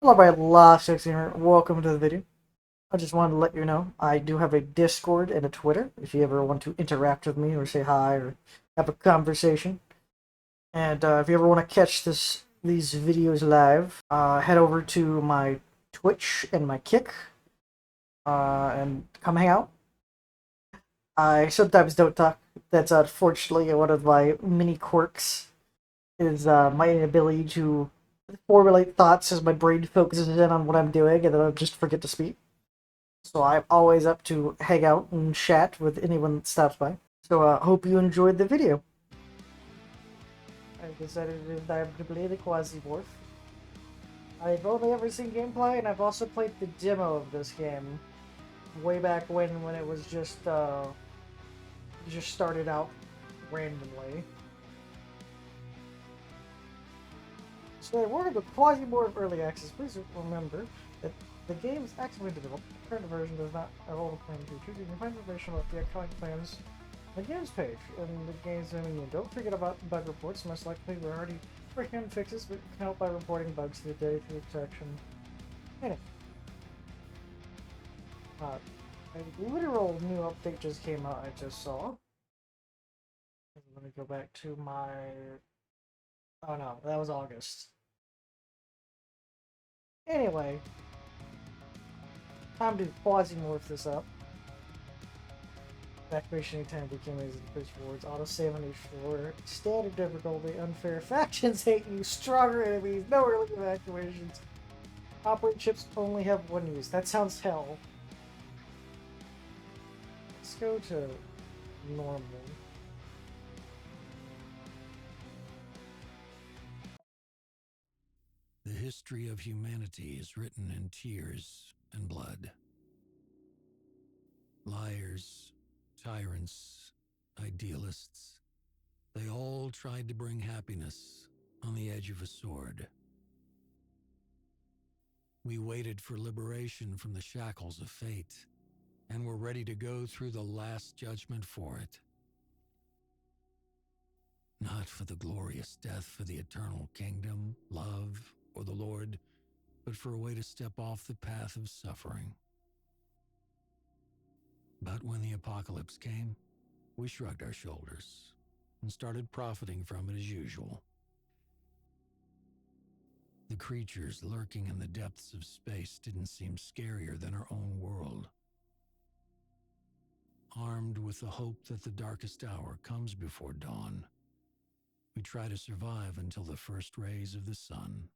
Hello, my last gamer. Welcome to the video. I just wanted to let you know I do have a Discord and a Twitter if you ever want to interact with me or say hi or have a conversation. And if you ever want to catch these videos live, head over to my Twitch and my Kick and come hang out. I sometimes don't talk. That's unfortunately one of my mini quirks. Is my inability to formulate thoughts as my brain focuses in on what I'm doing, and then I just forget to speak. So I'm always up to hang out and chat with anyone that stops by. So hope you enjoyed the video. I decided to play the Quasimorph. I've only ever seen gameplay, and I've also played the demo of this game way back when it was just started out randomly. So they were the Quasimorph Early Access. Please remember that the game is actively developed. The current version does not have all the plan features. You can find information about the upcoming plans on the games page and the game's menu. Don't forget about bug reports. Most likely we're already working on fixes, but you can help by reporting bugs to the day through protection. Anyway, a literal new update just came out. I just saw. Let me go back to my. Oh no, that was August. Anyway, time to Quasimorph this up. Activation anytime became easy to push forwards. Auto save on each floor. Standard difficulty. Unfair factions hate you. Stronger enemies. No early evacuations. Operate chips only have one use. That sounds hell. Let's go to normal. The history of humanity is written in tears and blood. Liars, tyrants, idealists, they all tried to bring happiness on the edge of a sword. We waited for liberation from the shackles of fate, and were ready to go through the last judgment for it. Not for the glorious death for the eternal kingdom, love, or the Lord, but for a way to step off the path of suffering. But when the apocalypse came, we shrugged our shoulders and started profiting from it as usual. The creatures lurking in the depths of space didn't seem scarier than our own world. Armed with the hope that the darkest hour comes before dawn, we try to survive until the first rays of the sun.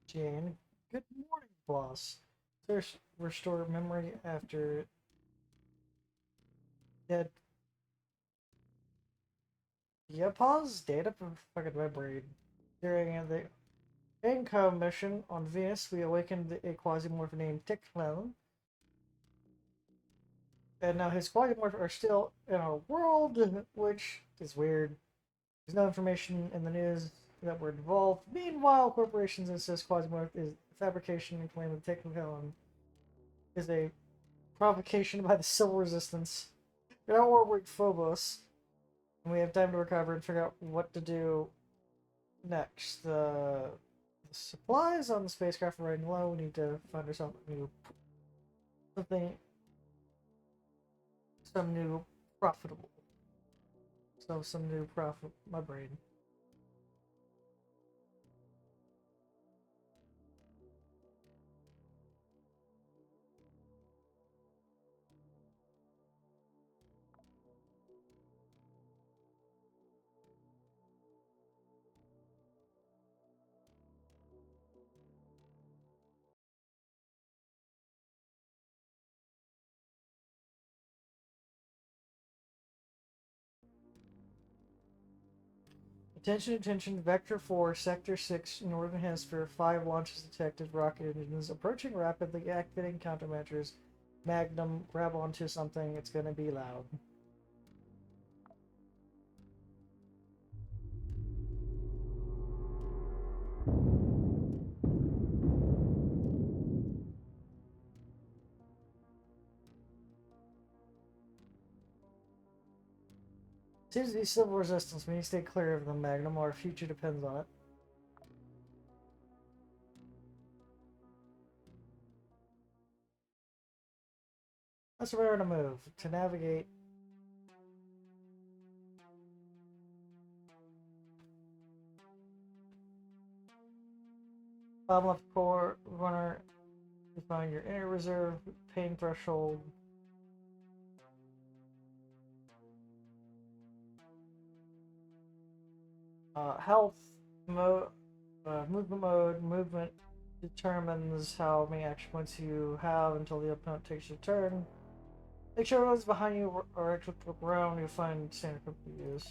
Jane. Good morning, boss. First, restore memory after dead. Yeah, pause data from fucking my brain. During the income mission on Venus, we awakened a Quasimorph named Tickman. And now his Quasimorph are still in our world, which is weird. There's no information in the news that we're involved. Meanwhile, corporations insist Quasimorph is fabrication and claim that Tickman is a provocation by the Civil Resistance. We're not worried Phobos, and we have time to recover and figure out what to do next. The supplies on the spacecraft are running low. We need to find ourselves some new profitable. So some new profit. My brain. Attention, attention, Vector 4, Sector 6, Northern Hemisphere, 5 launches detected, rocket engines approaching rapidly, activating countermeasures. Magnum, grab onto something, it's gonna be loud. Seems to be civil resistance, meaning stay clear of the Magnum. Our future depends on it. That's where we're gonna move. To navigate. Bottom left corner, you find your inner reserve, pain threshold. Health mode, movement mode. Movement determines how many action points you have until the opponent takes your turn. Make sure everyone's behind you or actually look around, you'll find standard equipment to use.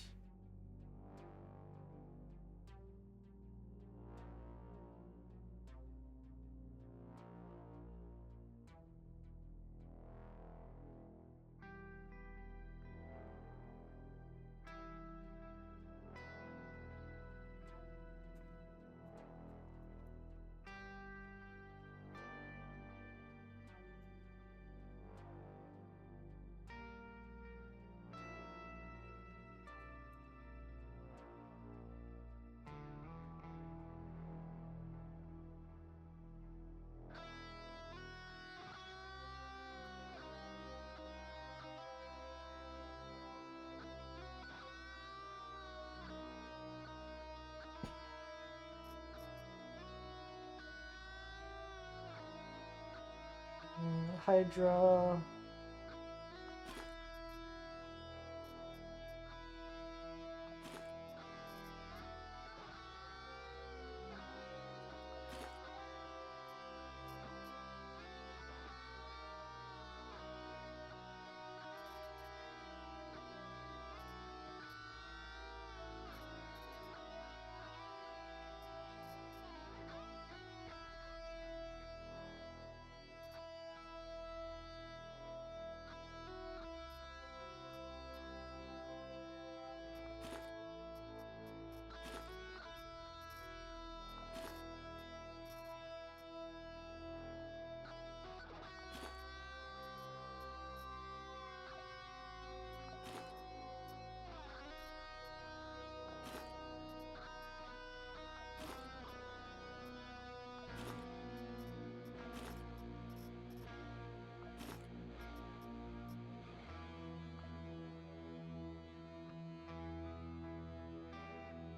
Hydra.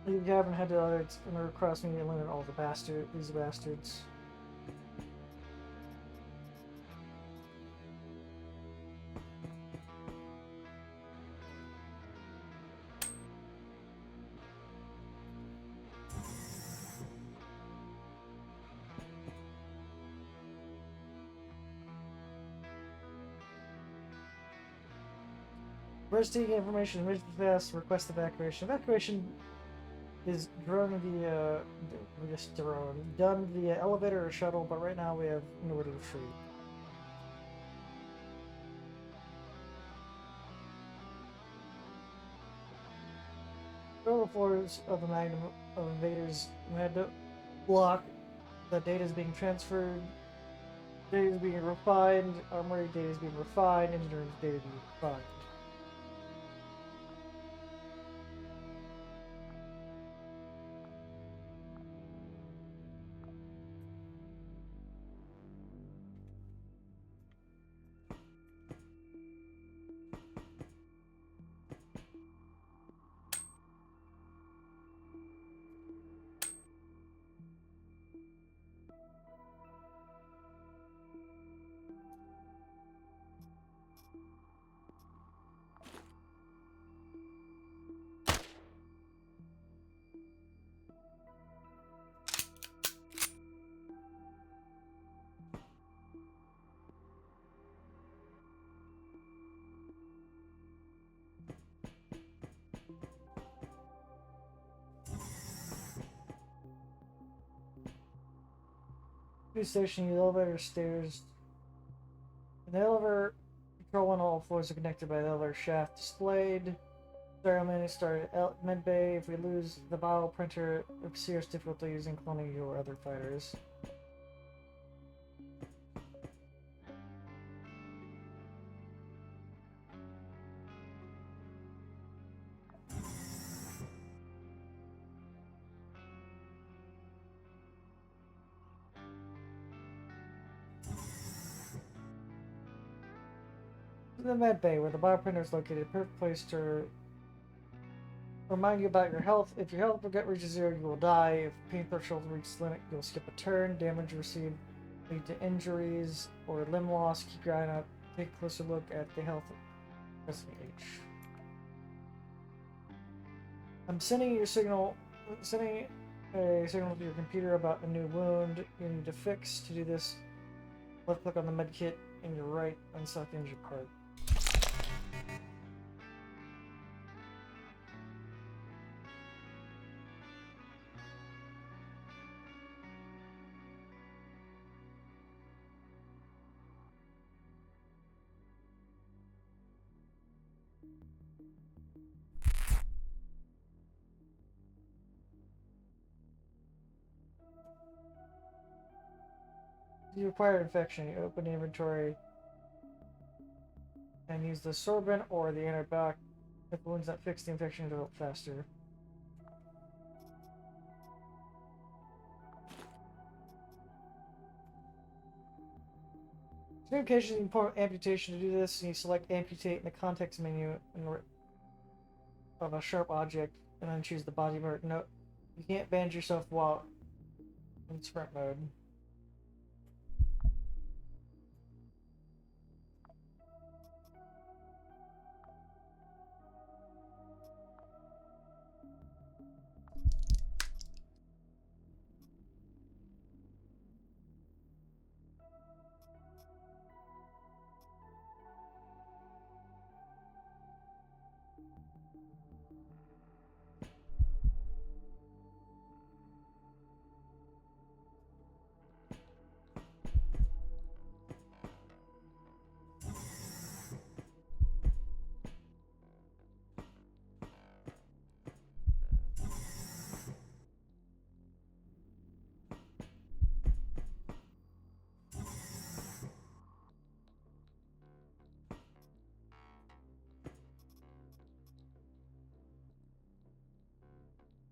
You haven't had to other cross me and limit all these bastards. Emergency information, emergency fast, request evacuation. Evacuation is drone via, just drone, done via elevator or shuttle, but right now we have nowhere to retreat. Several floors of the Magnum of invaders had to block. The data is being transferred, data is being refined, armory data is being refined, engineering data is being refined. Station, the elevator stairs. In the elevator, control on all floors are connected by the elevator shaft displayed. Start at med bay. If we lose the bottle printer, serious difficulty using cloning you or other fighters. The med bay, where the bioprinter is located, perfect place to remind you about your health. If your health reaches 0, you will die. If pain threshold reaches limit, you'll skip a turn. Damage received lead to injuries or limb loss. Keep your eye out. Take a closer look at the health pressing H. I'm sending a signal to your computer about a new wound you need to fix. To do this, left click on the med kit and your right and select the injured part. You acquire infection. You open the inventory and use the sorbent or the antibiotic. If the wound's not fixed, the infection will develop faster. In cases you can amputation to do this, and you select amputate in the context menu of a sharp object, and then choose the body part. Note, you can't bandage yourself while in sprint mode.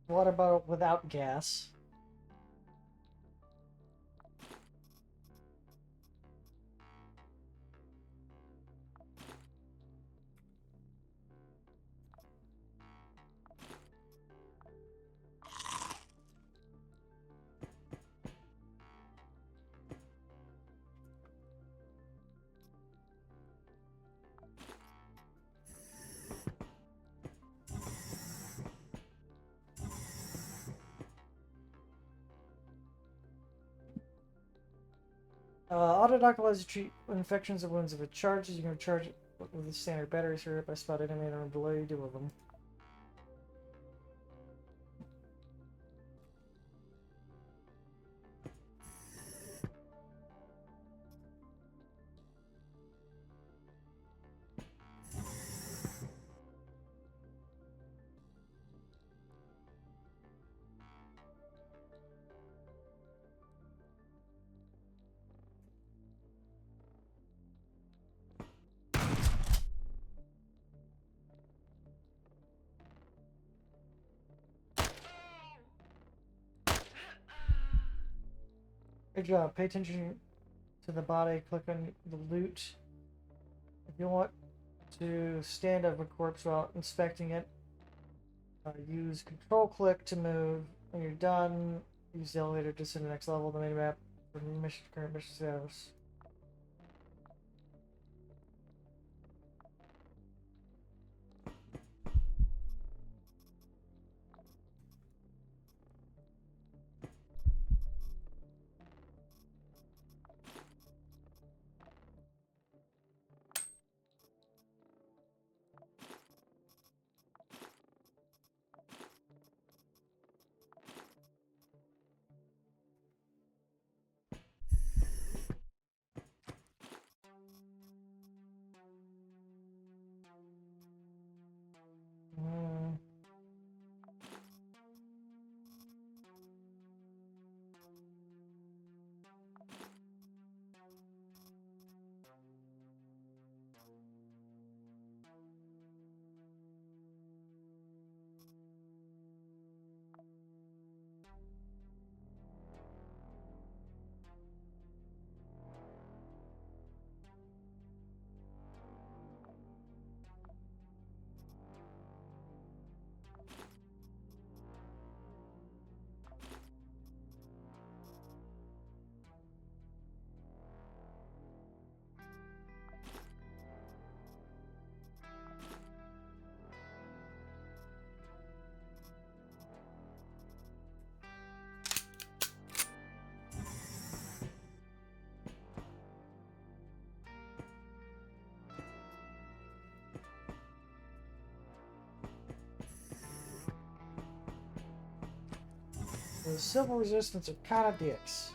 Water bottle without gas. Auto-docilize to treat infections and wounds. If it charges, you can recharge it with the standard battery syrup. I spot enemy in the room below you. Deal with them. Good job. Pay attention to the body. Click on the loot. If you want to stand over a corpse while inspecting it, use control click to move. When you're done, use the elevator to send the next level of the minimap for current mission status. The civil resistance are kind of dicks.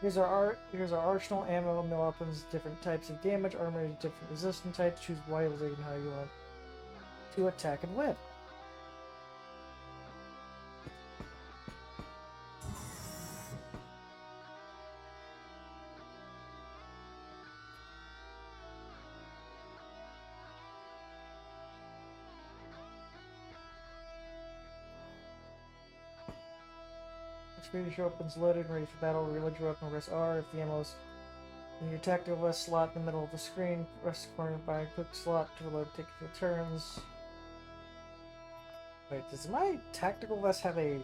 Here's our arsenal, ammo, no weapons, different types of damage, armor, different resistance types. Choose wisely and how you want to attack and win. Swedish weapons loaded and ready for battle. Reload your weapon, press R. If the ammo is in your tactical vest slot in the middle of the screen, press the corner by a quick slot to reload, take a few turns. Wait, does my tactical vest have a...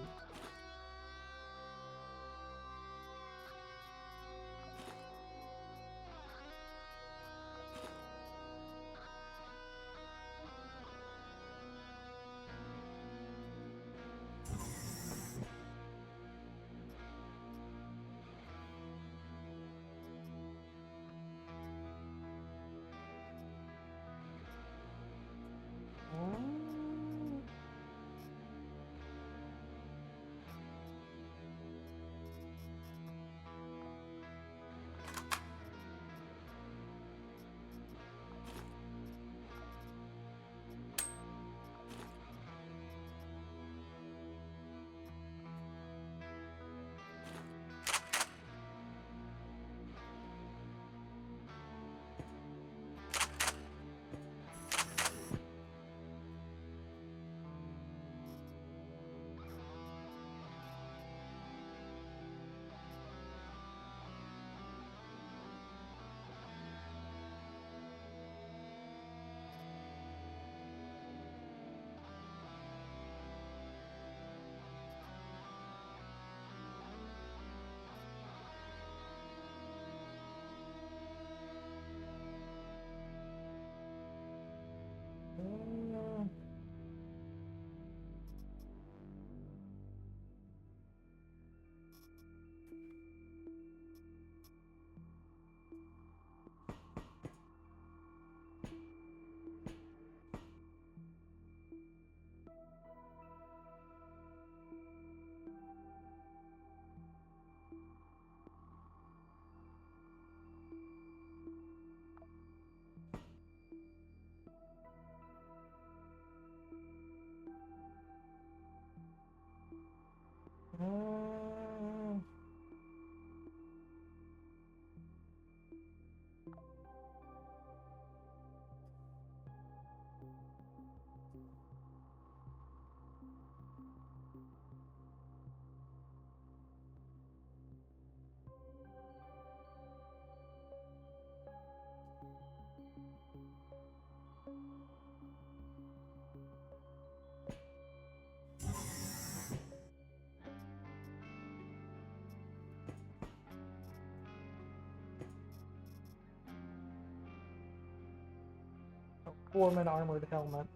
Foreman armored helmet.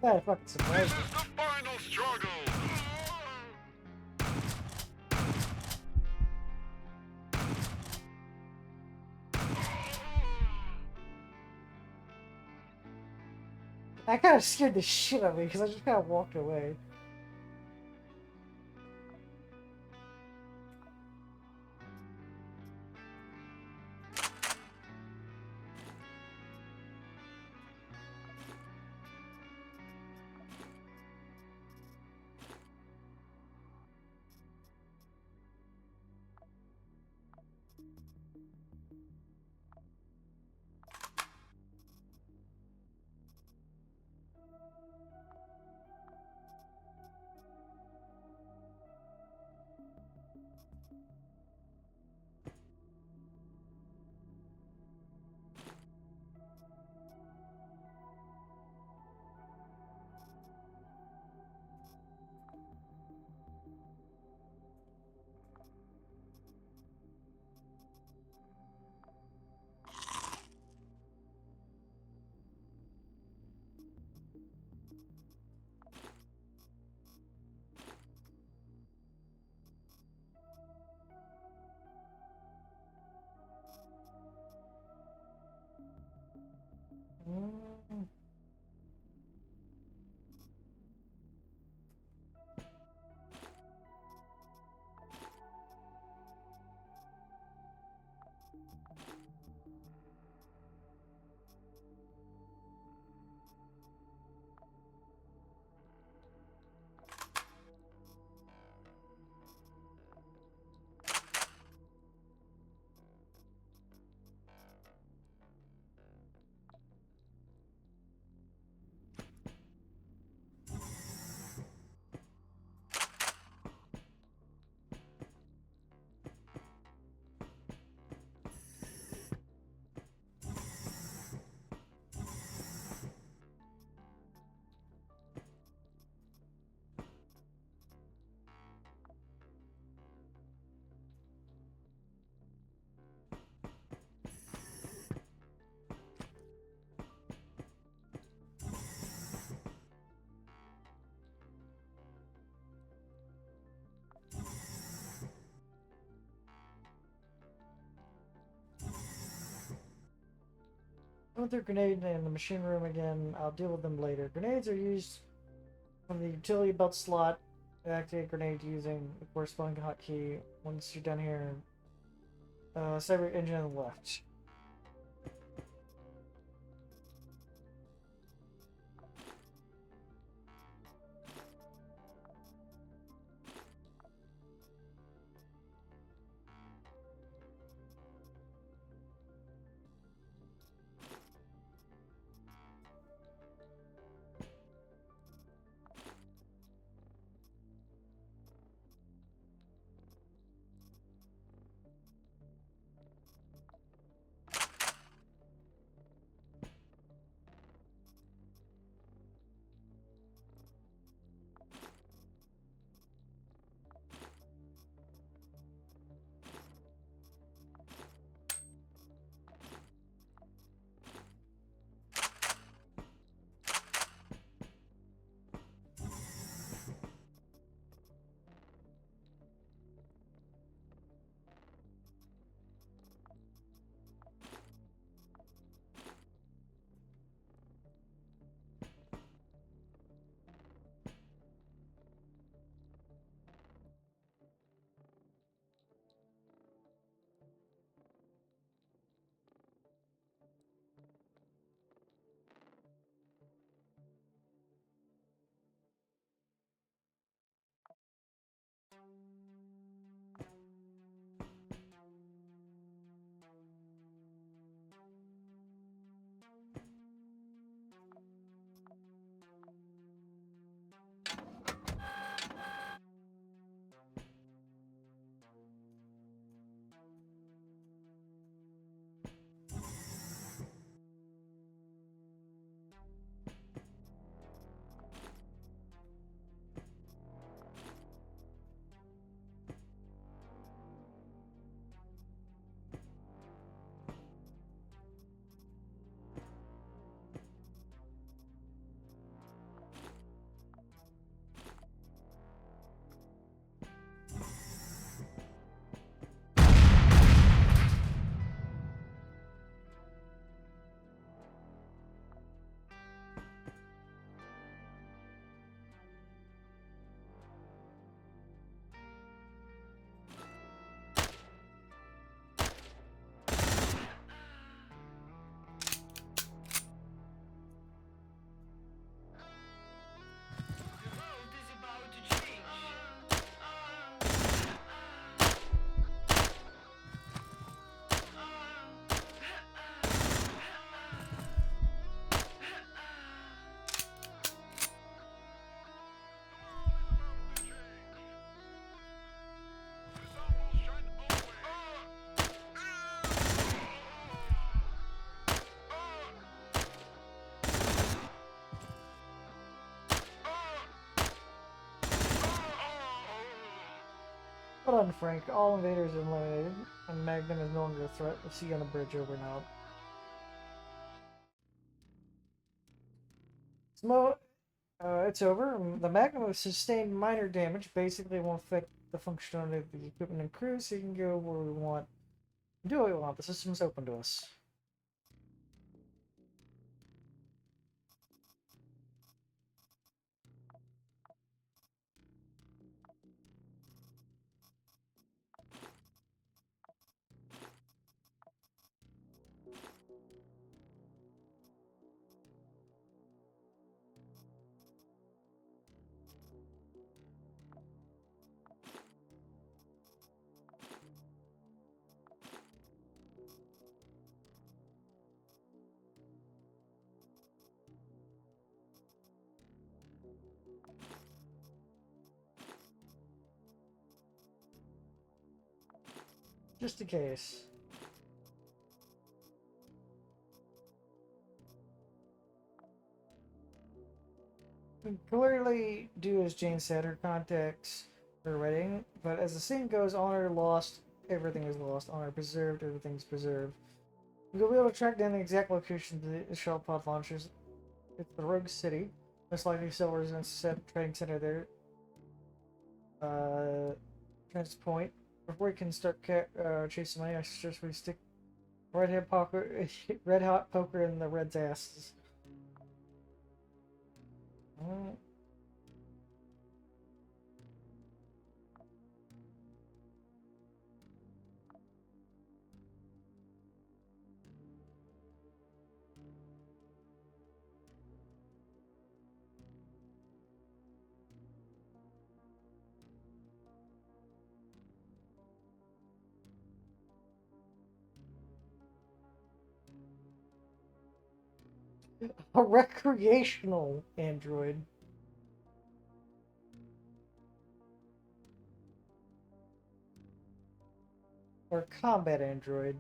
That fucking surprised me. This is the final struggle. That kind of scared the shit out of me because I just kind of walked away. Went through grenade in the machine room again. I'll deal with them later. Grenades are used from the utility belt slot. Activate grenade using the corresponding hotkey. Once you're done here, cyber engine on the left. Hold on, Frank. All invaders are eliminated, and Magnum is no longer a threat. We'll see you on the bridge over now. It's over. The Magnum has sustained minor damage. Basically, won't affect the functionality of the equipment and crew, so you can go where we want. Do what we want. The system's open to us. Just in case. We clearly do as Jane said, her contacts are wedding, but as the scene goes, honor lost, everything is lost. Honor preserved, everything's preserved. You'll be able to track down the exact location of the shuttle pod launchers. It's the Rogue City. Most likely Silver Residence set trading center there. Transit point. Before we can start chasing money, I suggest we stick Red hot poker in the Red's asses. Mm. A recreational android. Or combat android.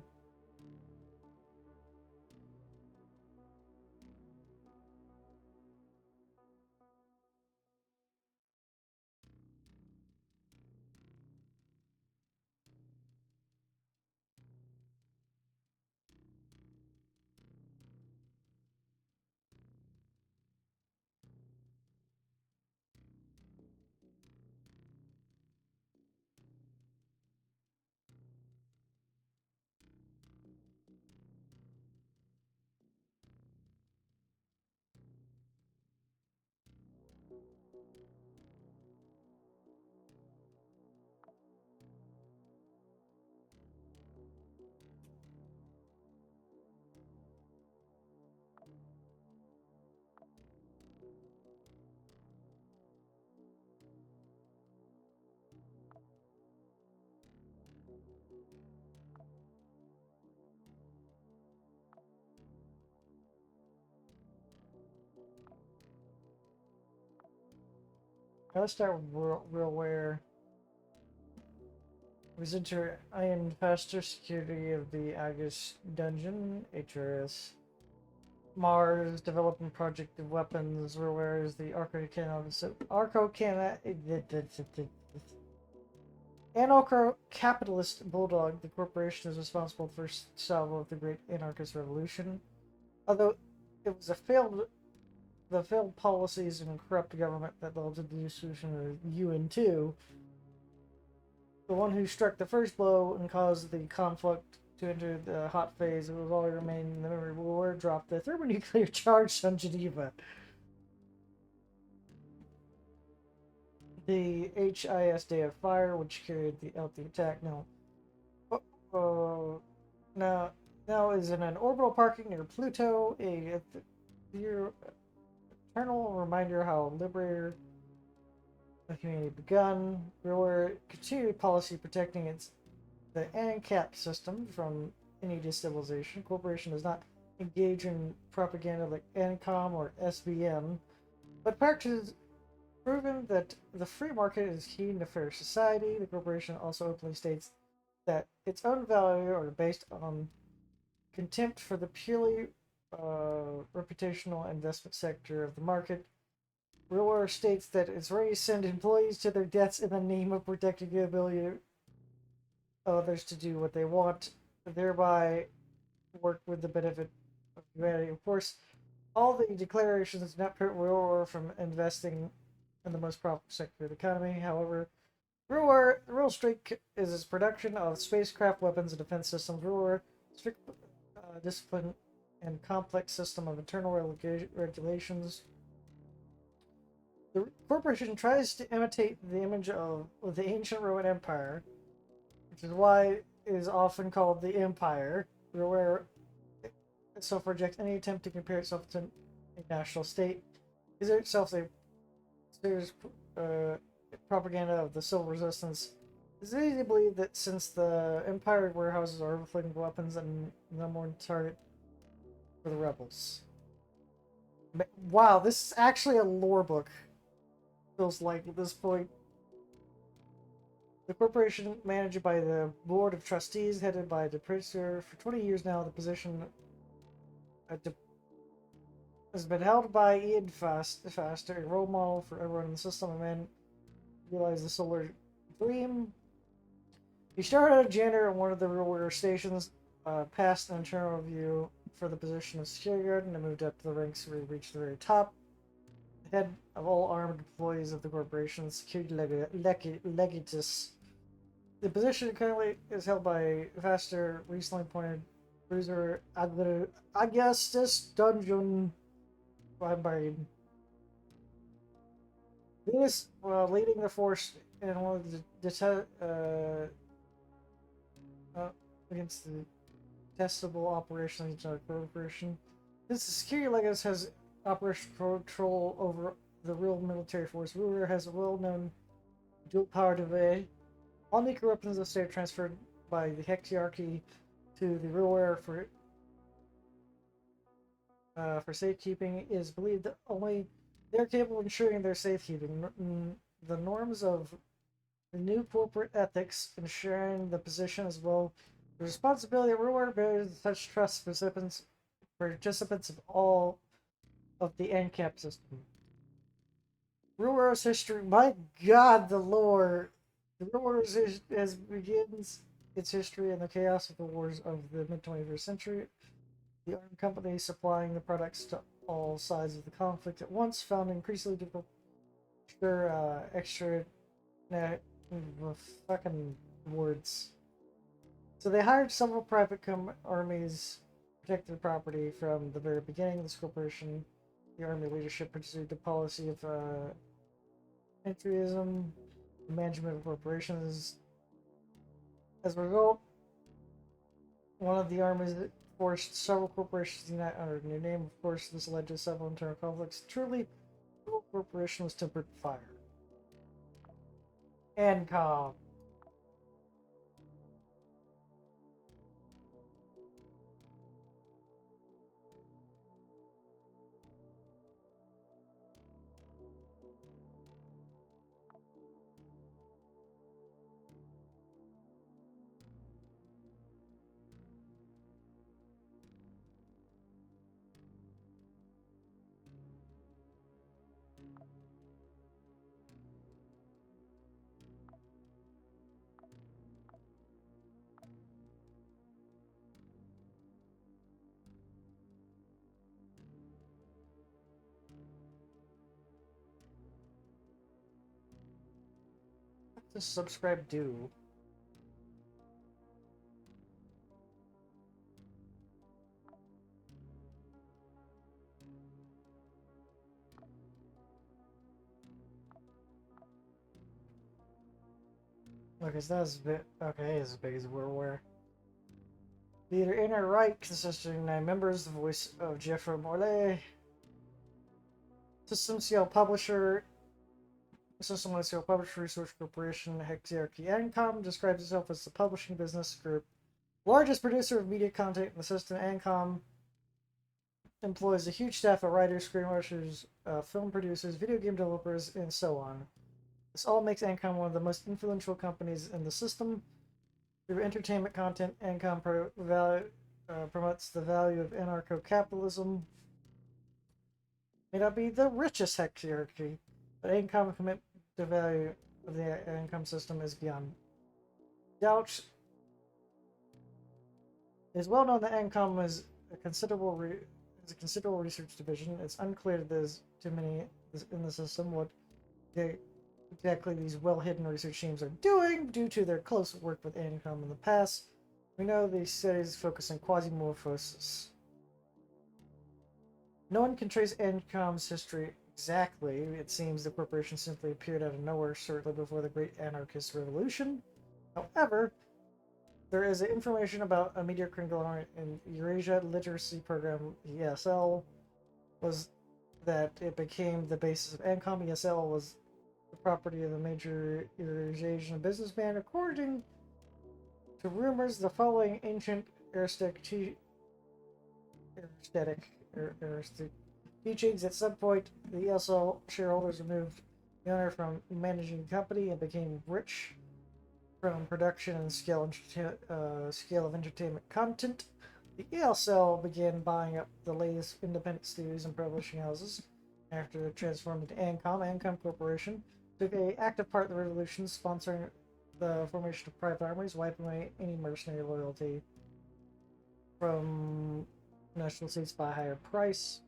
Let's start with RealWare. Was enter Iron Faster Security of the Agus Dungeon, HRS. Mars, developing project of weapons. RealWare is the anarcho-capitalist bulldog. The corporation is responsible for salvo of the Great Anarchist Revolution. Although it was the failed policies and corrupt government that led to the dissolution of UN2, the one who struck the first blow and caused the conflict to enter the hot phase, it was all remaining in the memory war, dropped the thermonuclear charge on Geneva. The HIS Day of Fire, which carried out the attack, now is in an orbital parking near Pluto, a eternal reminder how Liberator the humanity begun. RealWare continued policy protecting the ANCAP system from any destabilization. Corporation does not engage in propaganda like ANCOM or SBM, but practices proven that the free market is key in a fair society. The corporation also openly states that its own value are based on contempt for the purely reputational investment sector of the market. RealWare states that it's ready to send employees to their deaths in the name of protecting the ability of others to do what they want, thereby work with the benefit of humanity. Of course, all the declarations do not prevent RealWare from investing in the most profitable sector of the economy. However, RealWare, the real streak is its production of spacecraft weapons and defense systems. RealWare, strict discipline and complex system of internal regulations. The corporation tries to imitate the image of the ancient Roman Empire, which is why it is often called the Empire. RealWare itself rejects any attempt to compare itself to a national state. Is it itself a serious propaganda of the civil resistance? It's easy to believe that since the Empire warehouses are overflowing with weapons and no more target for the rebels. Wow, this is actually a lore book. Feels like at this point. The corporation, managed by the board of trustees, headed by the producer for 20 years now. The position has been held by Ian Faster, a role model for everyone in the system. A man realized the solar dream. He started as a janitor at one of the RealWare stations, passed an internal review for the position of security guard, and moved up to the ranks where he reached the very top. Head of all armed employees of the corporation, security legatus. The position currently is held by Faster, recently appointed Cruiser, I guess this dungeon by Venus, leading the force in one of uh, against the testable operations of corporation. Since the security legis has operational control over the real military force, Ruler has a well-known dual-power debate. All nuclear weapons of the state are transferred by the Hexarchy to the Ruler for safekeeping. It is believed that only they are capable of ensuring their safekeeping. The norms of the new corporate ethics, ensuring the position as well. The responsibility of Ruler bears such trust participants of all of the NCAP system. Ruler's history, my god, the lore. The Ruler's as begins its history in the chaos of the wars of the mid 21st century. The armed companies supplying the products to all sides of the conflict at once found increasingly difficult extra fucking words. So they hired several private armies to protect their property from the very beginning. This corporation, the army leadership pursued the policy of entryism, management of corporations. As a result, one of the armies forced several corporations to unite under a new name. Of course, this led to several internal conflicts. Truly, the corporation was tempered fire. And calm. What does subscribe do? Okay, so that's a bit. Okay, as big as we're aware. The inner right, consisting of 9 members, the voice of Jeffrey Morley, System CL Publisher, System CL Publisher Research Corporation, Hexarchy Ancom describes itself as the publishing business group, largest producer of media content in the system. Ancom employs a huge staff of writers, screenwriters, film producers, video game developers, and so on. This all makes Ancom one of the most influential companies in the system. Through entertainment content, Ancom promotes the value of anarcho-capitalism. May not be the richest hierarchy, but Ancom commitment to the value of the Ancom system is beyond doubt. It is well known that Ancom is a considerable research division. It's unclear that there's too many in the system what exactly these well-hidden research teams are doing due to their close work with Ancom in the past. We know these studies focus on quasimorphosis. No one can trace Ancom's history exactly. It seems the corporation simply appeared out of nowhere shortly before the Great Anarchist Revolution. However, there is information about a media conglomerate in Eurasia Literacy Program (ESL) was that it became the basis of Ancom. ESL was the property of a major Eurasian businessman. According to rumors, the following ancient aristic teachings, at some point, the ESL shareholders removed the owner from managing the company and became rich from production and scale of entertainment content. The ESL began buying up the latest independent studios and publishing houses. After transforming into Ancom, Ancom Corporation took an active part in the revolution, sponsoring the formation of private armies, wiping away any mercenary loyalty from national states by a higher price.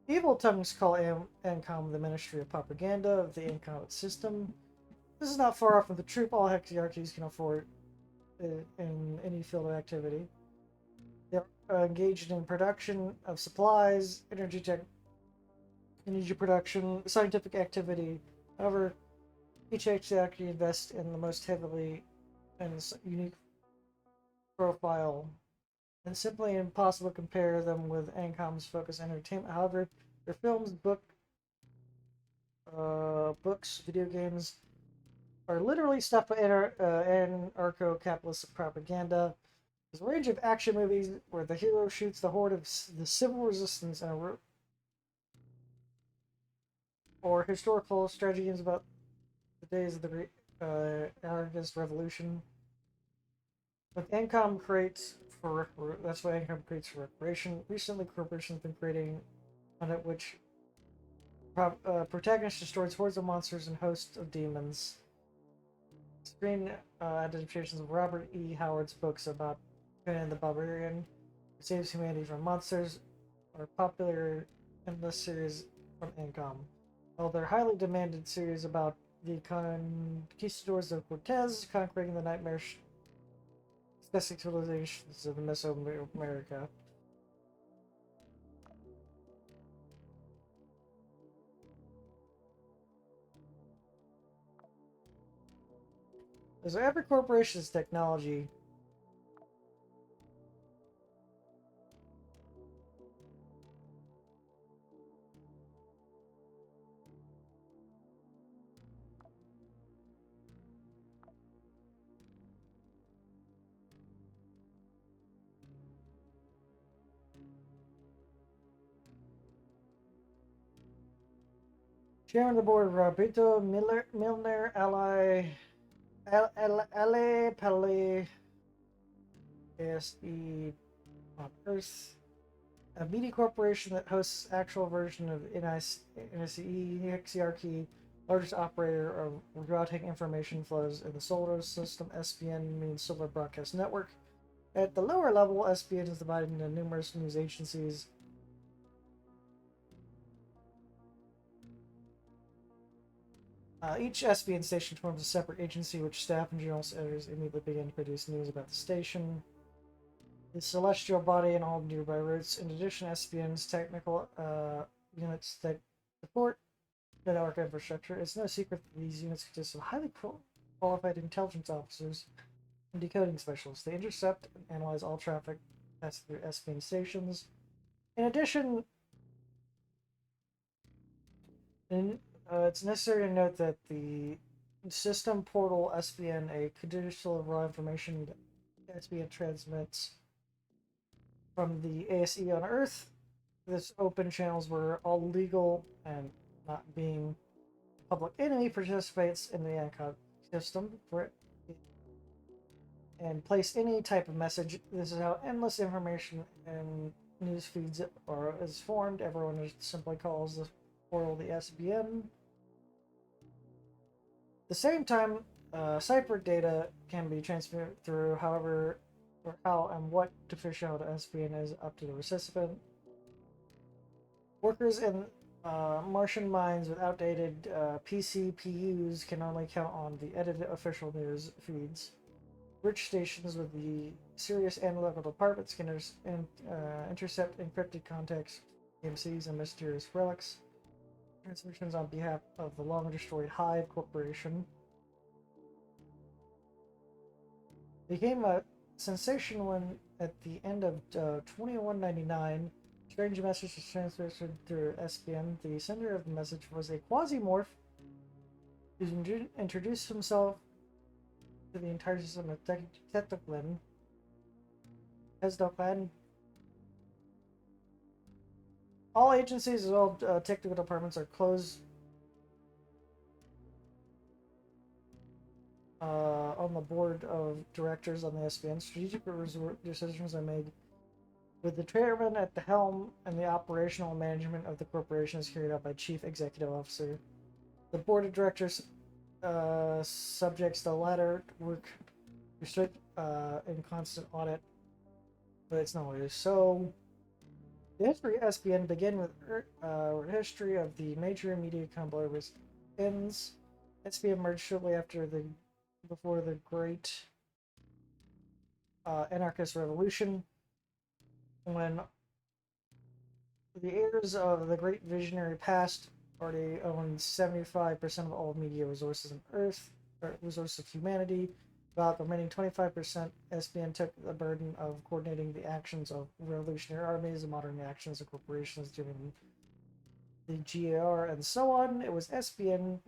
Evil tongues call Ancom the Ministry of Propaganda of the Ancom system. This is not far off from the truth. All hierarchies can afford in any field of activity. They're engaged in production of supplies, energy production, scientific activity. However, each actually invests in the most heavily and unique profile, and simply impossible to compare them with Ancom's focus entertainment. However, their films, books, video games are literally stuffed with anarcho-capitalist propaganda. There's a range of action movies where the hero shoots the horde of the civil resistance or historical strategy games about the days of the Great Anarchist Revolution. With Ancom creates for that's why Ancom creates for recreation. Recently, corporations have been creating on it which protagonist destroys hordes of monsters and hosts of demons. Screen adaptations of Robert E. Howard's books about Conan the Barbarian, who saves humanity from monsters, are popular in this series from Ancom. While their highly demanded series about the conquistadors of Cortez conquering the nightmarish discussing civilizations of Mesoamerica. So every corporation's technology Chairman of the board, Roberto Milner, Ale Pele, ASE on Earth, a media corporation that hosts actual version of NICE, Hierarchy, largest operator of routing information flows in the solar system. SBN means Solar Broadcast Network. At the lower level, SBN is divided into numerous news agencies. Each SBN station forms a separate agency, which staff and journalist editors immediately begin to produce news about the station, the celestial body, and all nearby routes. In addition, SBN's technical units that support the network infrastructure. It's no secret that these units consist of highly qualified intelligence officers and decoding specialists. They intercept and analyze all traffic passing through SBN stations. In addition, it's necessary to note that the system portal SBN, a credential of raw information that SBN transmits from the ASE on Earth. This open channels where all legal and not being public enemy participates in the ANCOG system for it and place any type of message. This is how endless information and news feeds is formed. Everyone simply calls the portal the SBN. At the same time, cipher data can be transmitted through, however, or how and what to fish out SBN is up to the recipient. Workers in Martian mines with outdated PCPUs can only count on the edited official news feeds. Rich stations with the serious analytical departments can intercept encrypted contacts, EMCs, and mysterious relics. Transmissions on behalf of the long-destroyed Hive Corporation became a sensation when, at the end of 2199, strange message was transmitted through SBN. The sender of the message was a Quasimorph who introduced himself to the entire system of Tectoclin. Tectoclin. All agencies as well technical departments are closed on the board of directors on the SBN. Strategic decisions are made with the chairman at the helm, and the operational management of the corporation is carried out by Chief Executive Officer. The board of directors subjects the latter work restrict in constant audit, but it's not always so. The history of SBN begin with history of the major media conglomerate ends. SBN emerged shortly after before the Great anarchist revolution when the heirs of the great visionary past already owned 75% of all media resources on Earth, or resources of humanity. About the remaining 25%, SBN took the burden of coordinating the actions of revolutionary armies and modern actions of corporations during the GAR and so on. It was SBN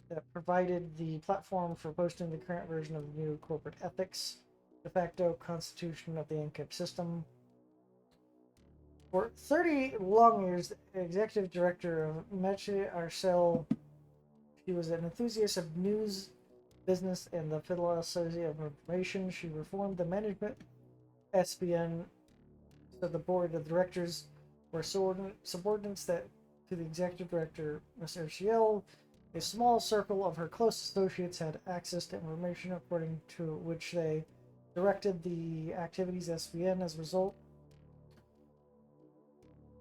that provided the platform for posting the current version of the new corporate ethics, de facto constitution of the ANCAP system. For 30 long years, the executive director of Meche Arcel, she was an enthusiast of news, business, and the philosophy of information. She reformed the management SBN so the board of directors were subordinates that to the executive director, Ms. Arcel. A small circle of her close associates had access to information according to which they directed the activities of SBN. As a result,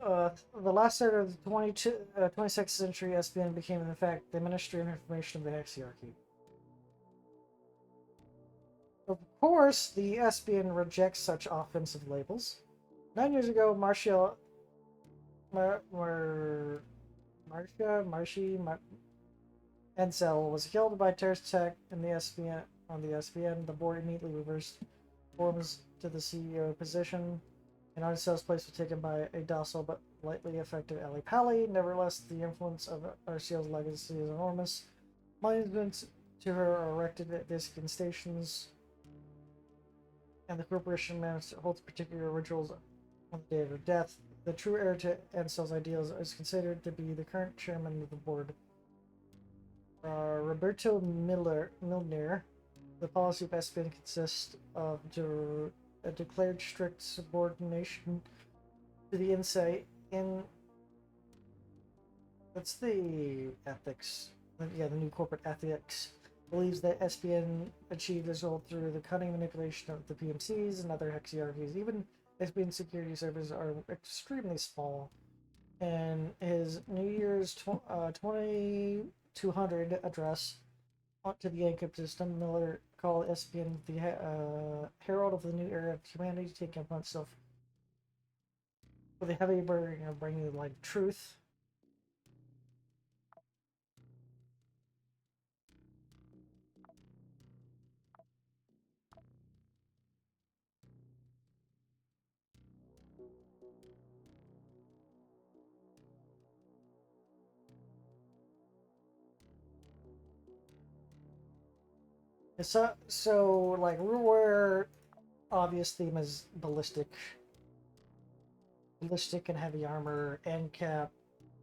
the last third of the 26th century, SBN became, in fact, the Ministry of Information of the Hexarchy. Of course, the SBN rejects such offensive labels. 9 years ago, Marcia Encel was killed by a terrorist attack in the SBN. On the SBN, the board immediately reversed forms to the CEO position, and Arcel's place was taken by a docile but lightly affected Ali Pali. Nevertheless, the influence of Arcel's legacy is enormous. Monuments to her are erected at Discan stations, and the corporation holds particular rituals on the day of her death. The true heir to Ansel's ideals is considered to be the current chairman of the board, Roberto Milner. The policy of SBN consists of a declared strict subordination to the insight in that's the ethics. Yeah, the new corporate ethics believes that SBN achieved this goal through the cunning manipulation of the PMCs and other hexarchies. Even SBN security servers are extremely small. In his New Year's 2200 address to the ANCAP system, Miller called SBN the herald of the new era of humanity, taking upon itself with a heavy burden of bringing the light of truth. So like RuneWare, obvious theme is ballistic and heavy armor. NCAP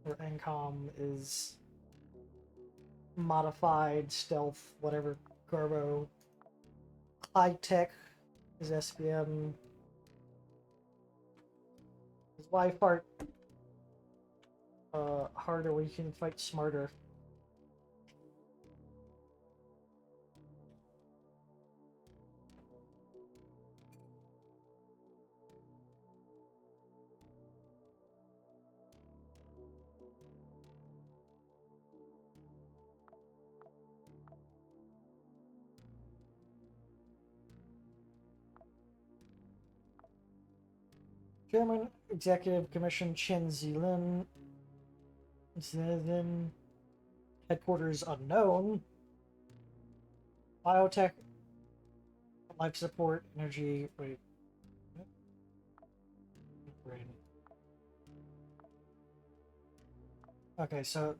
or NCOM is modified stealth, whatever garbo. High tech is SBM. Is why part harder when you can fight smarter. Chairman, Executive Commission Chen Zilin. Headquarters unknown. Biotech, life support, energy. Wait. Okay, so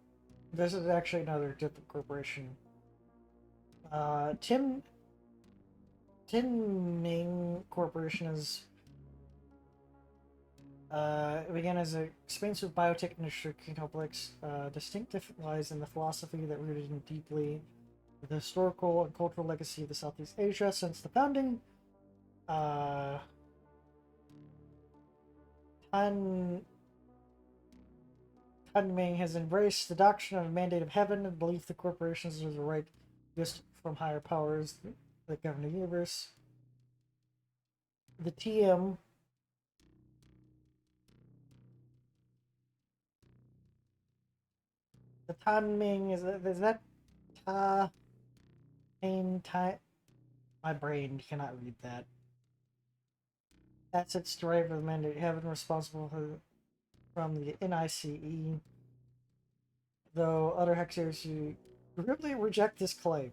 this is actually another different corporation. Tin Ming Corporation is it began as an expensive biotech industry complex. Distinctive lies in the philosophy that rooted in deeply the historical and cultural legacy of the Southeast Asia since the founding. Tan Ming has embraced the doctrine of the mandate of heaven and belief that corporations are the right just from higher powers that govern the universe. The TM the Tan Ming is that Ta Pain Tai my brain cannot read that. assets derived from the mandate have been responsible from the NICE, though other hexers who grimly reject this claim.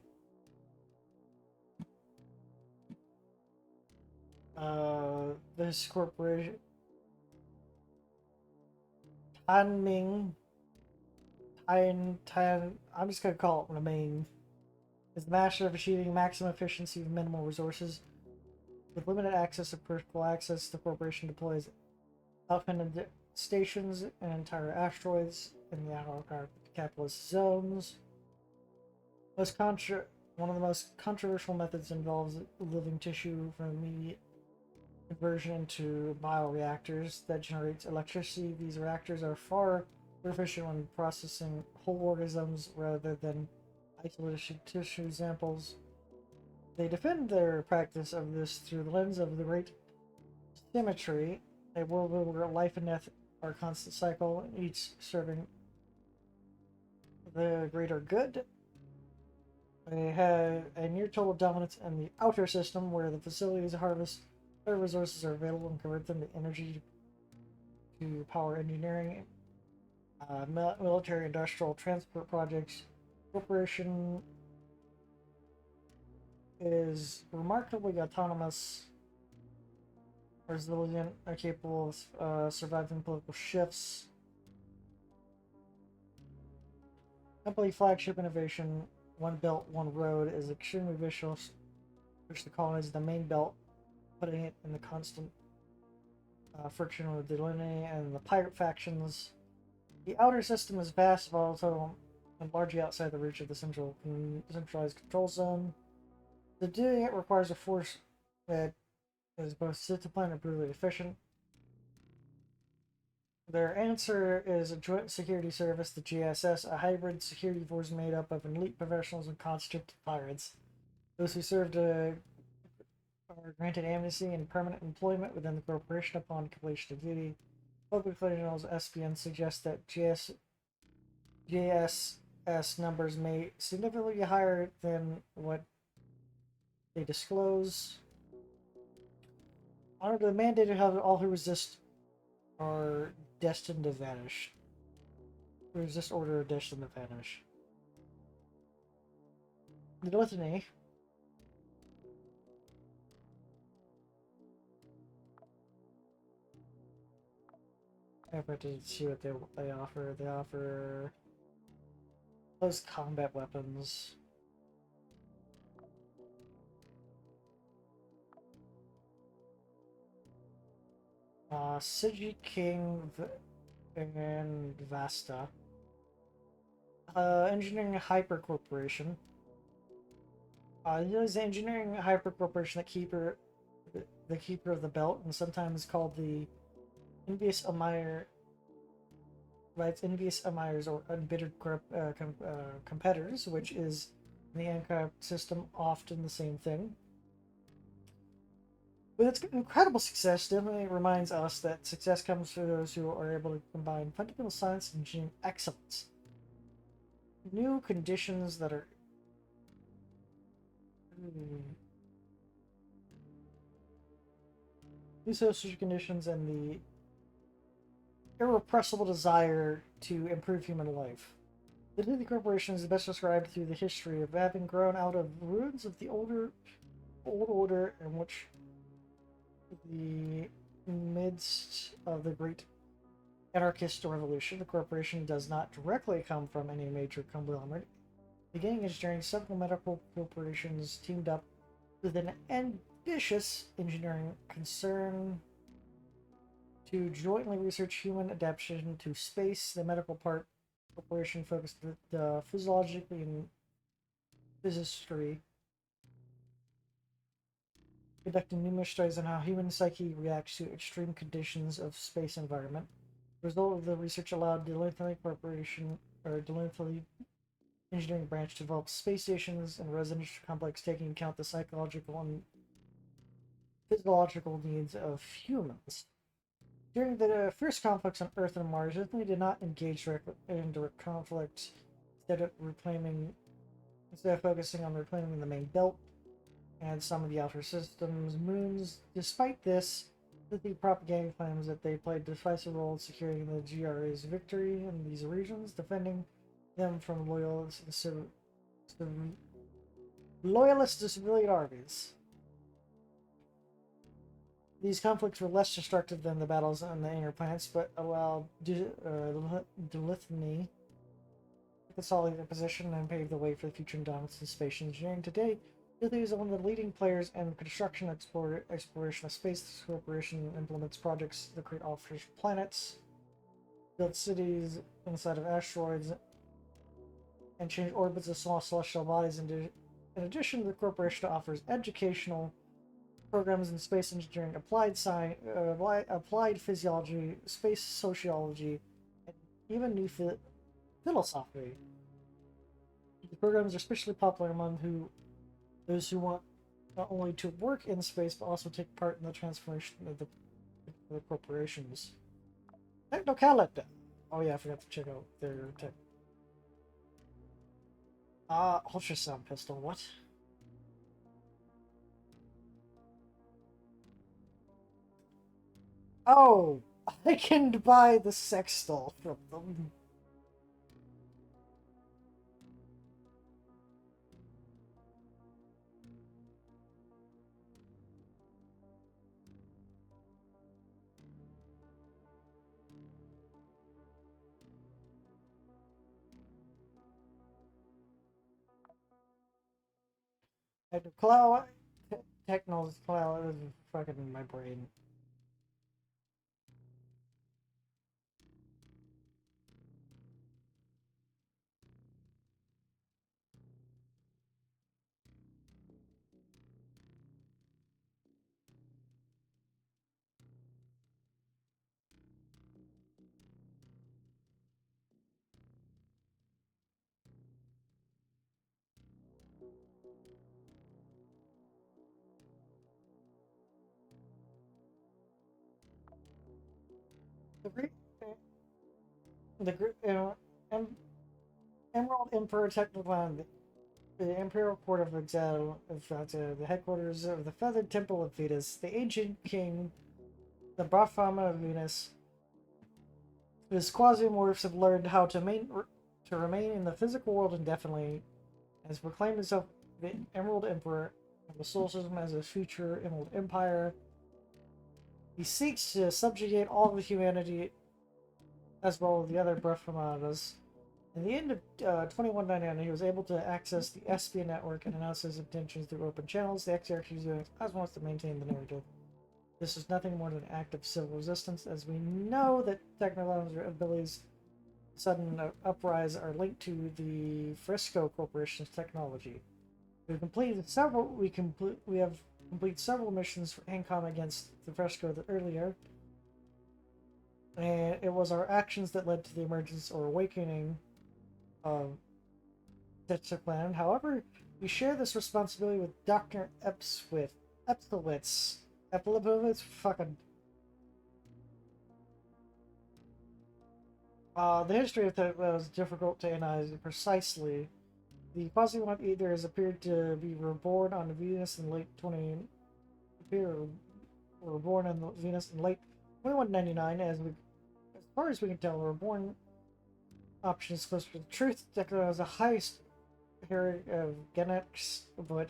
This corporation, Tanming, I'm just gonna call it Remain, is the master of achieving maximum efficiency with minimal resources. With limited access to critical access, the corporation deploys outfitted stations and entire asteroids in the outer capitalist zones. One of the most controversial methods involves living tissue for immediate conversion into bioreactors that generates electricity. These reactors are far more efficient when processing whole organisms rather than isolated tissue samples. They defend their practice of this through the lens of the great symmetry, a world where life and death are a constant cycle, each serving the greater good. They have a near total dominance in the outer system, where the facilities harvest their resources are available and convert them to energy to power engineering, military, industrial, transport projects. Corporation is remarkably autonomous, resilient, and capable of surviving political shifts. Company flagship innovation, One Belt, One Road, is extremely vicious, which the colonies the main belt, putting it in the constant friction with the Delinea and the pirate factions. The outer system is vast, volatile, and largely outside the reach of the centralized control zone. The doing it requires a force that is both disciplined and brutally efficient. Their answer is a joint security service, the GSS, a hybrid security force made up of elite professionals and conscript pirates. Those who served are granted amnesty and permanent employment within the corporation upon completion of duty. Public officials SPN suggests that JSS numbers may significantly be higher than what they disclose. Under the mandated, however, all who resist are destined to vanish. Resist order are destined to vanish. The litany. I have to see what they offer. They offer close combat weapons. Sigi King and Vasta. Engineering Hyper Corporation. It is the Engineering Hyper Corporation the keeper of the belt, and sometimes called the envious Amire. Right, envious Amires or embittered competitors, which is in the ANCAP system often the same thing. With its incredible success, definitely reminds us that success comes for those who are able to combine fundamental science and engineering excellence. New conditions that are... New social conditions and the irrepressible desire to improve human life. The Disney Corporation is best described through the history of having grown out of ruins of the old order in which the midst of the great anarchist revolution. The corporation does not directly come from any major conglomerate. Beginning its journey, several medical corporations teamed up with an ambitious engineering concern to jointly research human adaptation to space. The medical part corporation focused the physiologically and physistry, conducting numerous studies on how human psyche reacts to extreme conditions of space environment. The result of the research allowed Delinthely Corporation, or Delinthely Engineering Branch, to develop space stations and residential complex taking into account the psychological and physiological needs of humans. During the first conflicts on Earth and Mars, Italy did not engage in direct conflict, instead of focusing on reclaiming the main belt and some of the outer system's moons. Despite this, The propaganda claims that they played a decisive role in securing the GRA's victory in these regions, defending them from loyalist to civilian armies. These conflicts were less destructive than the battles on the inner planets, but allowed Delithny to consolidate their position and pave the way for the future dominance in space engineering. Today, Delithny is one of the leading players in construction exploration of space. This corporation implements projects that create artificial planets, build cities inside of asteroids, and change orbits of small celestial bodies. In addition, the corporation offers educational programs in space engineering, applied science, applied physiology, space sociology, and even new philosophy. The programs are especially popular among those who want not only to work in space but also take part in the transformation of the corporations. Technocalita. Oh yeah, I forgot to check out their tech. Ultrasound pistol. What? Oh, I can buy the sex doll from them. Cloud, Techno's cloud is fucking in my brain. The Greek, the Emerald Emperor Technoclan, the Imperial Court of Exile, the headquarters of the Feathered Temple of Venus, the ancient king, the Brahma of Venus. His Quasimorphs have learned how to remain in the physical world indefinitely, and has proclaimed himself the Emerald Emperor of the Soul System as a future Emerald Empire. He seeks to subjugate all of humanity as well as the other Brahmanas. In the end of 2199, he was able to access the Espion network and announce his intentions through open channels. The Exarchy wants to maintain the narrative. This is nothing more than an act of civil resistance, as we know that technological abilities sudden uprise are linked to the Frisco Corporation's technology. We have completed several missions for ANCOM against the Fresco earlier, and it was our actions that led to the emergence or awakening of Technoclan. However, we share this responsibility with Dr. Epsilowitz. Fucking. The history of Technoclan was difficult to analyze precisely. The Quasimorph either has appeared to be reborn on Venus in late 20... were born on Venus in late 2199, as far as we can tell, the reborn option is close to the truth. Technoclan has the highest hierarchy of genetics, but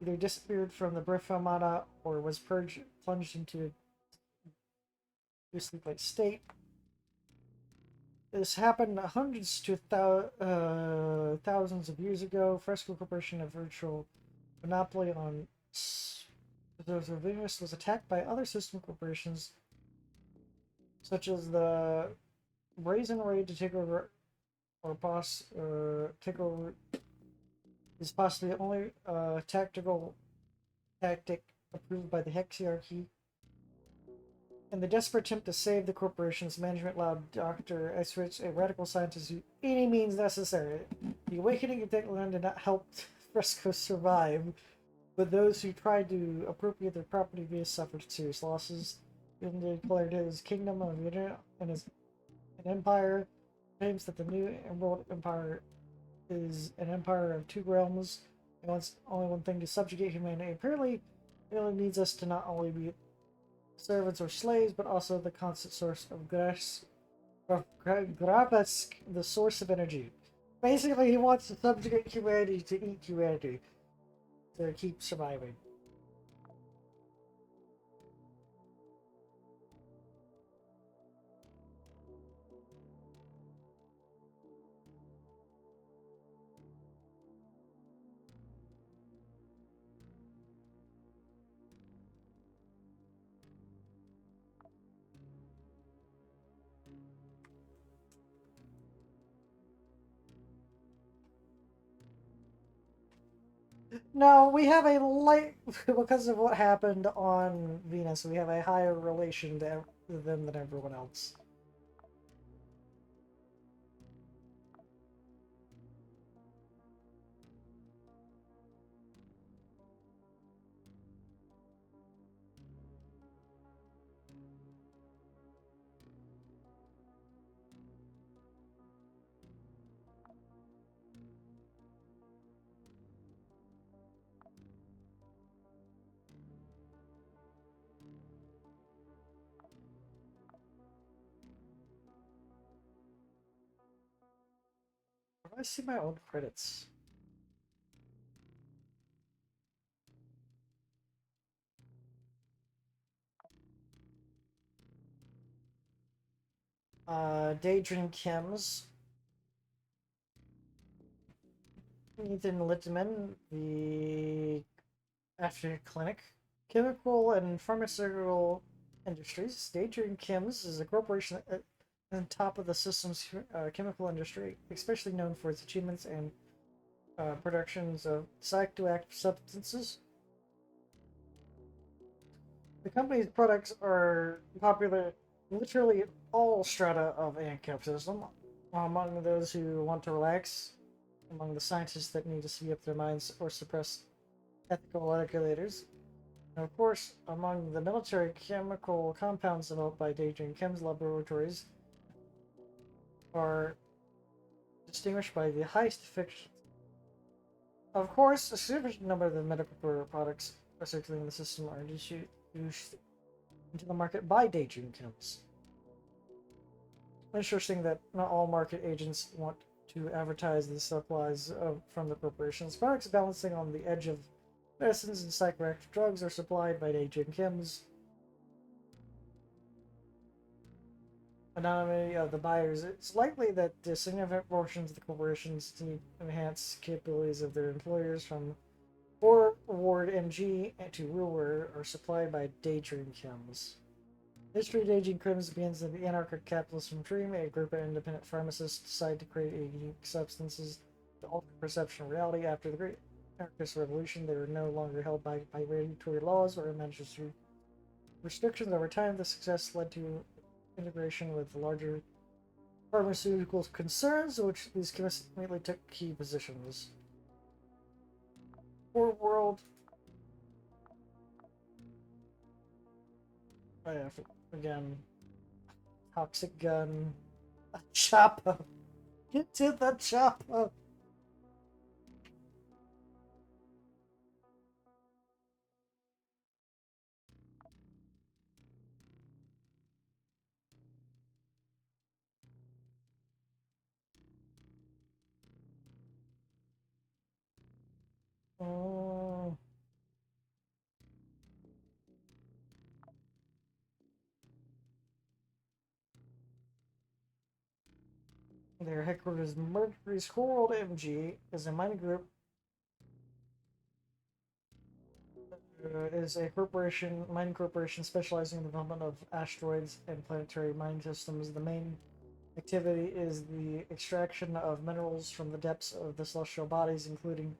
either disappeared from the Brifamata or was plunged into a sleep-like state. This happened hundreds to thousands of years ago. Fresco Corporation, a virtual monopoly on Venus, was attacked by other system corporations, such as the Brazen Raid to take over take over is possibly the only tactical tactic approved by the Hexiarchy. In the desperate attempt to save the corporation's management allowed Dr. Esrich, a radical scientist, who any means necessary. The awakening of Technoclan did not help Fresco survive, but those who tried to appropriate their property via suffered serious losses. He declared his kingdom of an empire, claims that the new Emerald Empire is an empire of two realms and wants only one thing: to subjugate humanity. Apparently, it really needs us to not only be servants or slaves, but also the constant source of Grabask, the source of energy. Basically, he wants to subjugate humanity to eat humanity to keep surviving. No, we have a light because of what happened on Venus. We have a higher relation to them than everyone else. I see my own credits. Daydream Chems. Ethan Littman, the After Clinic. Chemical and Pharmaceutical Industries. Daydream Chems is a corporation at the top of the system's chemical industry, especially known for its achievements and productions of psychoactive substances. The company's products are popular in literally all strata of ANCAP system, among those who want to relax, among the scientists that need to speed up their minds or suppress ethical regulators, and of course, among the military chemical compounds developed by Daydream Chems laboratories are distinguished by the highest efficiency. Of course, a significant number of the medical products circulating in the system are issued into the market by Daydream Chems. Interesting that not all market agents want to advertise the supplies from the corporations. Products balancing on the edge of medicines and psychoactive drugs are supplied by Daydream Chems. Anonymity of the buyers. It's likely that significant portions of the corporations need to enhance capabilities of their employers from Ward MG to Realware are supplied by Daydream Chems. History of Daydream Chems begins in the anarchic capitalism dream. A group of independent pharmacists decide to create unique substances to alter perception of reality. After the Great Anarchist Revolution, they were no longer held by regulatory laws or administrative restrictions. Over time, the success led to integration with larger pharmaceutical concerns, which these chemists immediately took key positions. War World. Oh yeah, again. Toxic gun. A chopper. Get to the chopper. Oh. Their headquarters, Mercury's World MG, is a mining group. Is a mining corporation specializing in the development of asteroids and planetary mining systems. The main activity is the extraction of minerals from the depths of the celestial bodies, including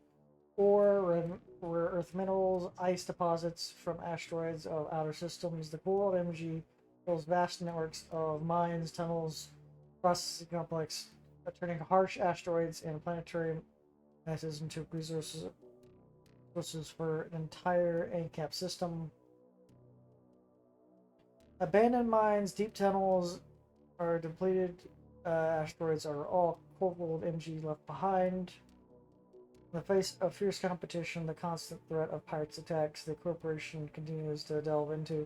ore, rare earth minerals, ice deposits from asteroids of outer systems. The World MG builds vast networks of mines, tunnels, processing complex, turning harsh asteroids and planetary masses into resources for an entire ANCAP system. Abandoned mines, deep tunnels are depleted. Asteroids are all World MG left behind. In the face of fierce competition, the constant threat of pirates' attacks, the corporation continues to delve into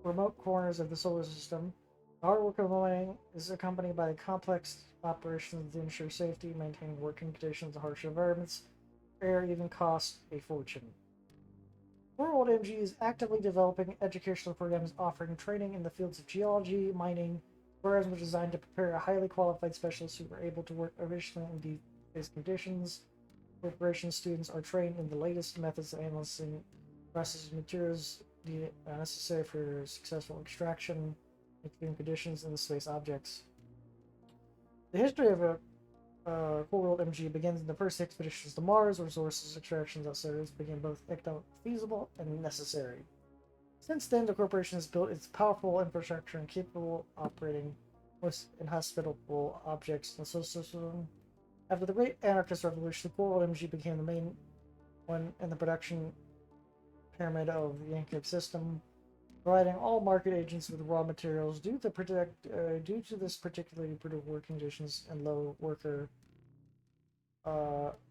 remote corners of the solar system. The hard work of mining is accompanied by complex operations to ensure safety, maintaining working conditions in harsh environments. Air even costs a fortune. World MG is actively developing educational programs offering training in the fields of geology, mining. Programs were designed to prepare a highly qualified specialists who are able to work efficiently in deep-based conditions. Corporation students are trained in the latest methods of analyzing processing materials necessary for successful extraction, extreme conditions, in the space objects. The history of Core World MG begins in the first expeditions to Mars, where resources extractions at Ceres became both economically feasible and necessary. Since then, the corporation has built its powerful infrastructure and capable of operating most inhospitable objects in the solar system. After the Great Anarchist Revolution, the Core World MG became the main one in the production pyramid of the Yankee system, providing all market agents with raw materials due to this particularly brutal working conditions and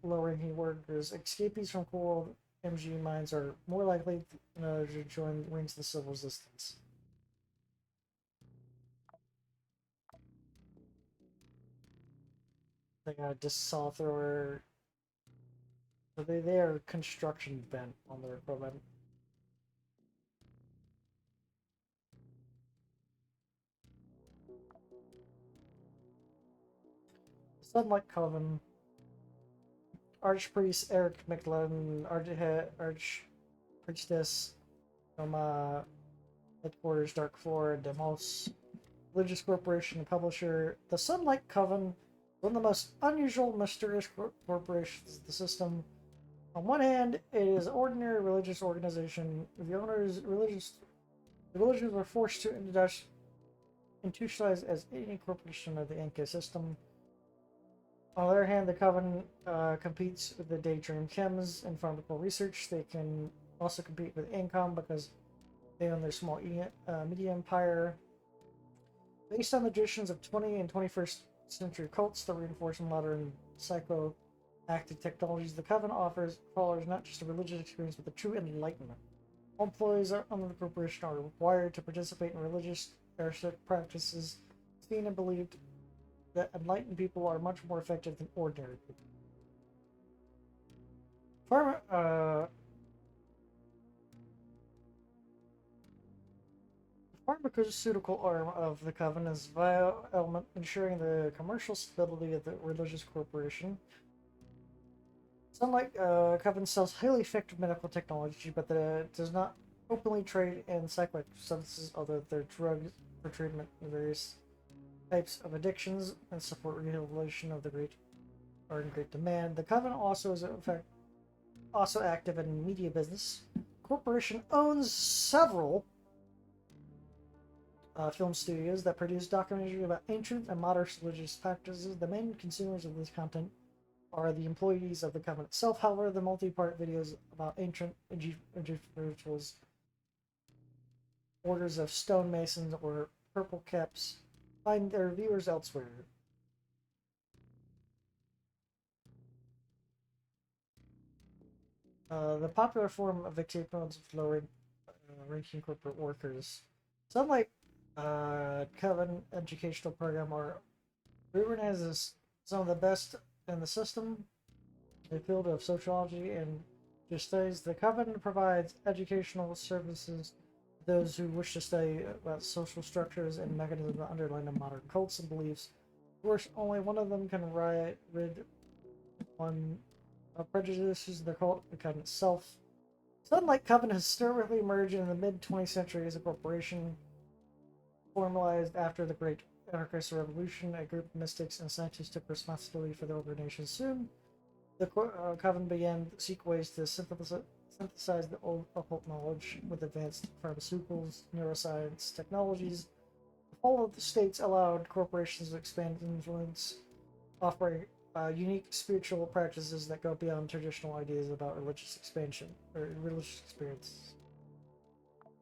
low-ranking workers. Escapees from coal MG mines are more likely to join the ranks of the civil resistance. They got a disc saw thrower. So they are construction bent on their equipment. Sunlight Coven, Archpriest Eric McLean, Archpriestess from Headquarters Dark Floor, Demos, religious corporation and publisher. The Sunlight Coven, one of the most unusual, mysterious corporations in the system. On one hand, it is an ordinary religious organization. The religions were forced to institutionalize as any corporation of the Inca system. On the other hand, the Coven competes with the Daydream Chems in pharmaceutical research. They can also compete with Incom because they own their small media empire. Based on the traditions of 20th and 21st century cults that reinforce modern psychoactive technologies, the Coven offers followers not just a religious experience but a true enlightenment. All employees under the corporation are required to participate in religious practices, seen and believed that enlightened people are much more effective than ordinary people. The pharmaceutical arm of the Coven is a vital element ensuring the commercial stability of the religious corporation. Sunlight Coven sells highly effective medical technology, but it does not openly trade in psychoactive substances, although their drugs for treatment of various types of addictions and support rehabilitation of the great are in great demand. The Coven also is in fact also active in media business. The corporation owns several film studios that produce documentaries about ancient and modern religious practices. The main consumers of this content are the employees of the Coven itself. However, the multi-part videos about ancient Egyptian rituals, orders of stonemasons, or purple caps find their viewers elsewhere. The popular form of acceptance of low-ranking corporate workers. Some like Coven educational program are recognized as some of the best in the system in the field of sociology and just studies. The Coven provides educational services to those who wish to study about social structures and mechanisms that underlie modern cults and beliefs. Of course, only one of them can rid one of prejudices in the cult, the Coven itself. Sunlight Coven has historically emerged in the mid-20th century as a corporation formalized after the Great Anarchist Revolution. A group of mystics and scientists took responsibility for the organization. Soon, the Coven began to seek ways to synthesize the old occult knowledge with advanced pharmaceuticals, neuroscience technologies. The fall of the states allowed corporations to expand influence, offering unique spiritual practices that go beyond traditional ideas about religious expansion or religious experiences.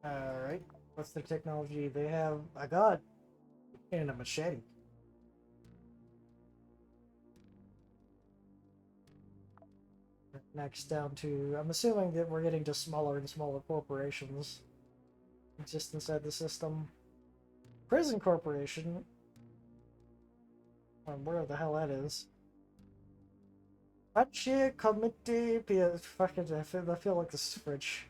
Alright, what's the technology? They have a god and a machete. Next down to, I'm assuming that we're getting to smaller and smaller corporations. exist inside the system. Prison Corporation, or where the hell that is. Pace Committee, fucking, I feel like this is French.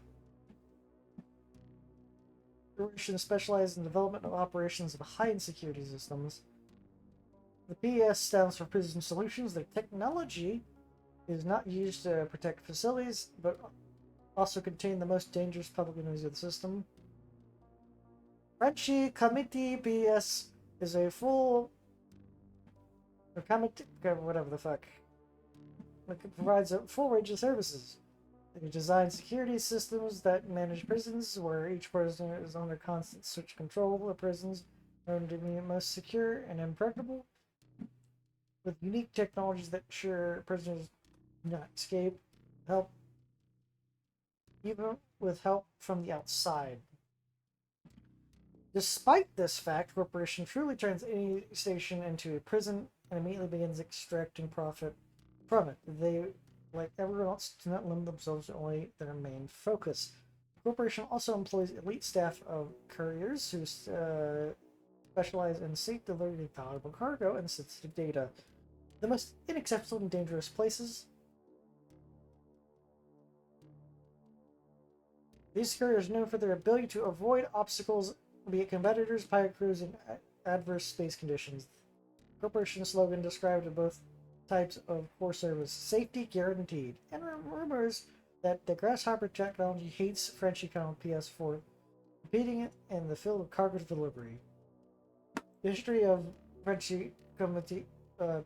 Corporation specialized in development of operations of high-end security systems. The PS stands for Prison Solutions. Their technology is not used to protect facilities, but also contain the most dangerous public enemies of the system. Frenchy Committee PS is a full committee, whatever the fuck. It provides a full range of services. They design security systems that manage prisons, where each prisoner is under constant search control. The prisons are to be most secure and impregnable, with unique technologies that ensure prisoners do not escape. Help, even with help from the outside. Despite this fact, corporation truly turns any station into a prison and immediately begins extracting profit from it. They, like everyone else, do not limit themselves to only their main focus. The corporation also employs elite staff of couriers who specialize in safe delivery of valuable cargo and sensitive data. The most inaccessible and dangerous places. These couriers are known for their ability to avoid obstacles, be it competitors, pirate crews, and adverse space conditions. The corporation's slogan described both types of core service: safety guaranteed, and rumors that the Grasshopper technology hates French economy PS4, competing in the field of cargo delivery. The history of French economy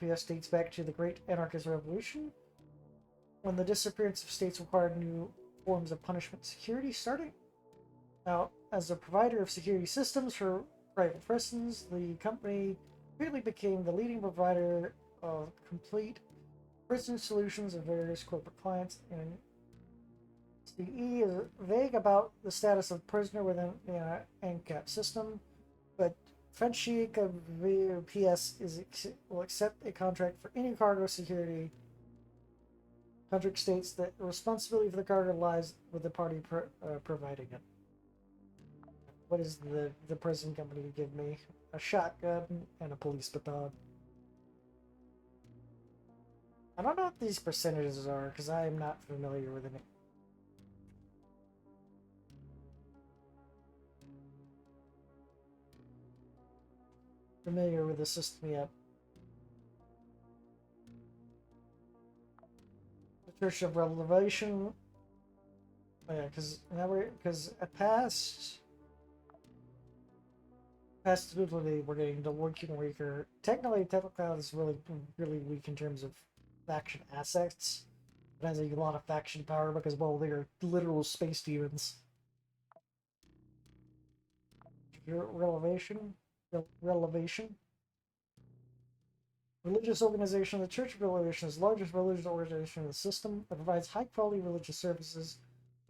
PS dates back to the Great Anarchist Revolution, when the disappearance of states required new forms of punishment security starting. Now, as a provider of security systems for private prisons, the company quickly became the leading provider of complete prison solutions of various corporate clients. And CE is vague about the status of prisoner within the ANCAP system, but Frenchy PS will accept a contract for any cargo security. Contract states that the responsibility for the cargo lies with the party providing it. What is the prison company give me? A shotgun and a police baton. I don't know what these percentages are, because I am not familiar with any. Familiar with the system yet. The Church of Revelation. Oh yeah, because past stability, we're getting to weaker and weaker. Technically, Technocloud is really weak in terms of faction assets. It has a lot of faction power because, well, they are literal space demons. Relevation. Religious organization. The Church of Revelation is the largest religious organization in the system. It provides high-quality religious services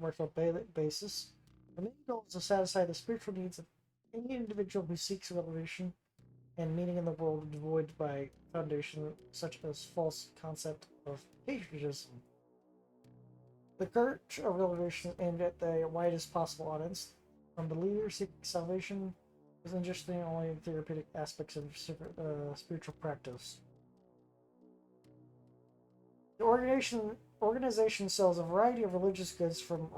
on a commercial basis. The main goal is to satisfy the spiritual needs of any individual who seeks revelation and meaning in the world devoid by foundation such as false concept of patriotism. The Church of Revelation is aimed at the widest possible audience, from believers seeking salvation is interested in only therapeutic aspects of spiritual practice. The organization sells a variety of religious goods, from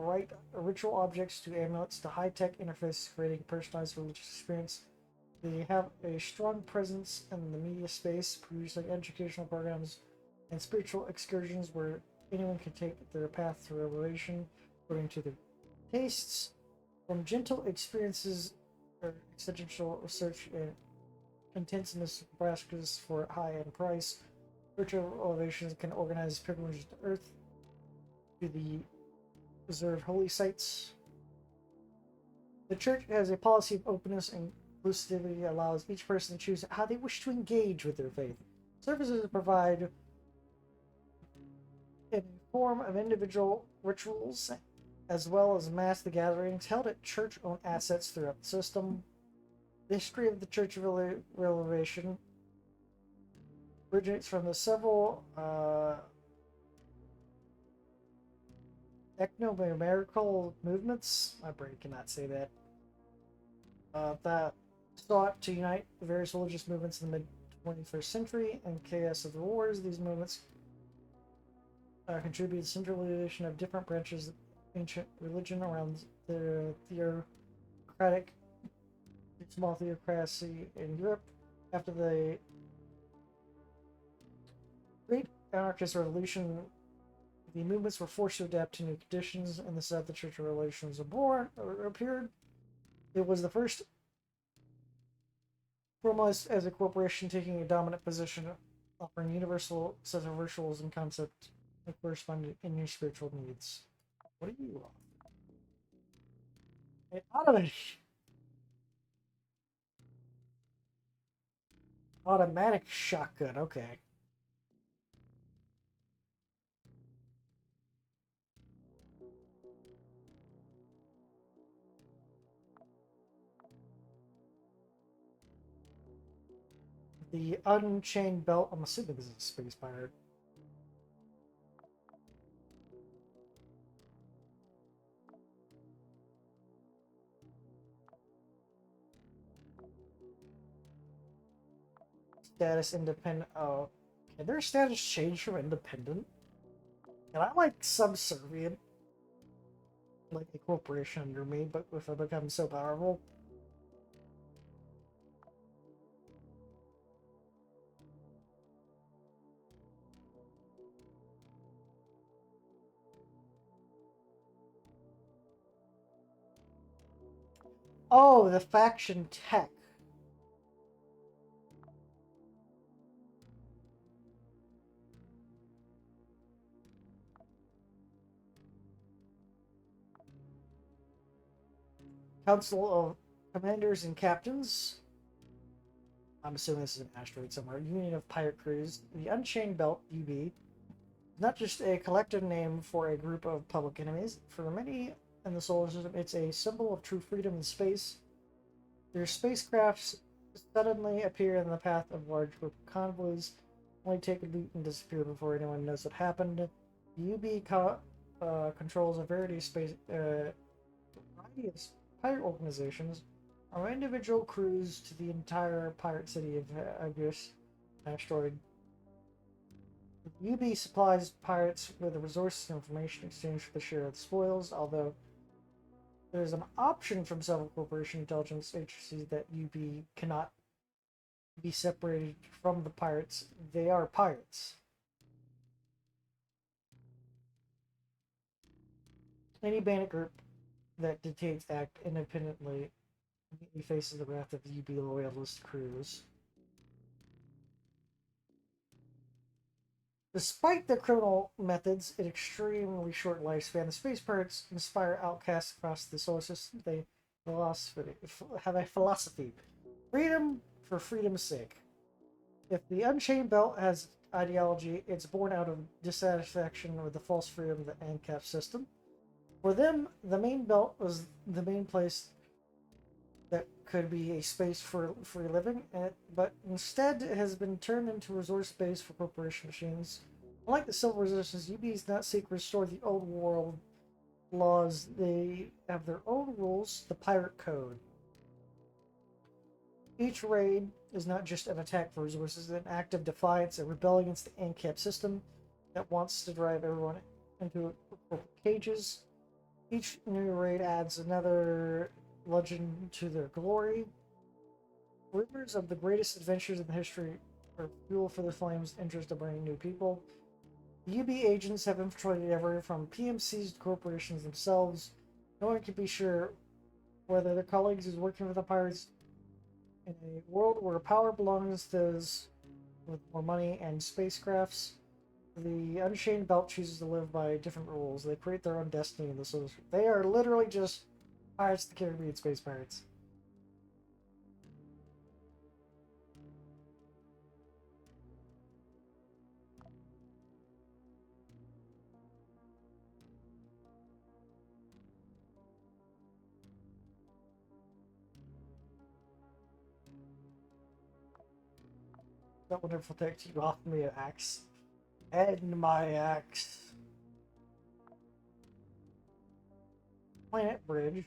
ritual objects to amulets to high-tech interfaces, creating a personalized religious experience. They have a strong presence in the media space, producing educational programs and spiritual excursions where anyone can take their path to revelation according to their tastes, from gentle experiences or existential research and intense practices for high-end price. Spiritual elevations can organize pilgrimages to Earth, to the reserved holy sites. The Church has a policy of openness and inclusivity, allows each person to choose how they wish to engage with their faith. Services provide in the form of individual rituals as well as mass gatherings held at church-owned assets throughout the system. The history of the Church of Revelation originates from the several ecumenical movements. My brain cannot say that. that sought to unite various religious movements in the mid 21st century and chaos of the wars. These movements contributed to centralization of different branches of ancient religion around the theocratic, small theocracy in Europe. After the Great Anarchist Revolution, the movements were forced to adapt to new conditions. In the South, the Church of Relations appeared. It was the first formalized as a corporation taking a dominant position, offering universal set of rituals and concepts that correspond to your spiritual needs. What are you? An automatic shotgun. Okay. The Unchained Belt. I'm assuming this is a space pirate. Status independent. Oh, can their status change from independent? And I'm like subservient, like a corporation under me, but if I become so powerful. Oh, the faction tech. Council of Commanders and Captains. I'm assuming this is an asteroid somewhere. Union of Pirate Crews. The Unchained Belt, UB. Not just a collective name for a group of public enemies. For many in the solar system, it's a symbol of true freedom in space. Their spacecrafts suddenly appear in the path of large group convoys, only take a loot and disappear before anyone knows what happened. UB controls a variety of pirate organizations, from individual crews to the entire pirate city of Agus asteroid. UB supplies pirates with the resources and information in exchange for the share of the spoils, although there is an option from several corporation intelligence agencies that UB cannot be separated from the pirates. They are pirates. Any bandit group that dictates act independently immediately faces the wrath of UB loyalist crews. Despite their criminal methods and extremely short lifespan, the space pirates inspire outcasts across the solar system. They have a philosophy: freedom for freedom's sake. If the Unchained Belt has ideology, it's born out of dissatisfaction with the false freedom of the ANCAP system. For them, the main belt was the main place that could be a space for free living, but instead it has been turned into a resource base for corporation machines. Unlike the Civil Resistance, UB does not seek to restore the old world laws. They have their own rules, the Pirate Code. Each raid is not just an attack for resources, it's an act of defiance, a rebellion against the ANCAP system that wants to drive everyone into cages. Each new raid adds another legend to their glory. Rumors of the greatest adventures in history are fuel for the Flames' interest of bringing new people. The UB agents have infiltrated everywhere from PMCs to corporations themselves. No one can be sure whether their colleagues is working for the pirates. In a world where power belongs to those with more money and spacecrafts, the Unchained Belt chooses to live by different rules. They create their own destiny in the solar system. They are literally just Pirates of the Caribbean space pirates. That wonderful text, you offer me an axe. And my axe. Planet Bridge.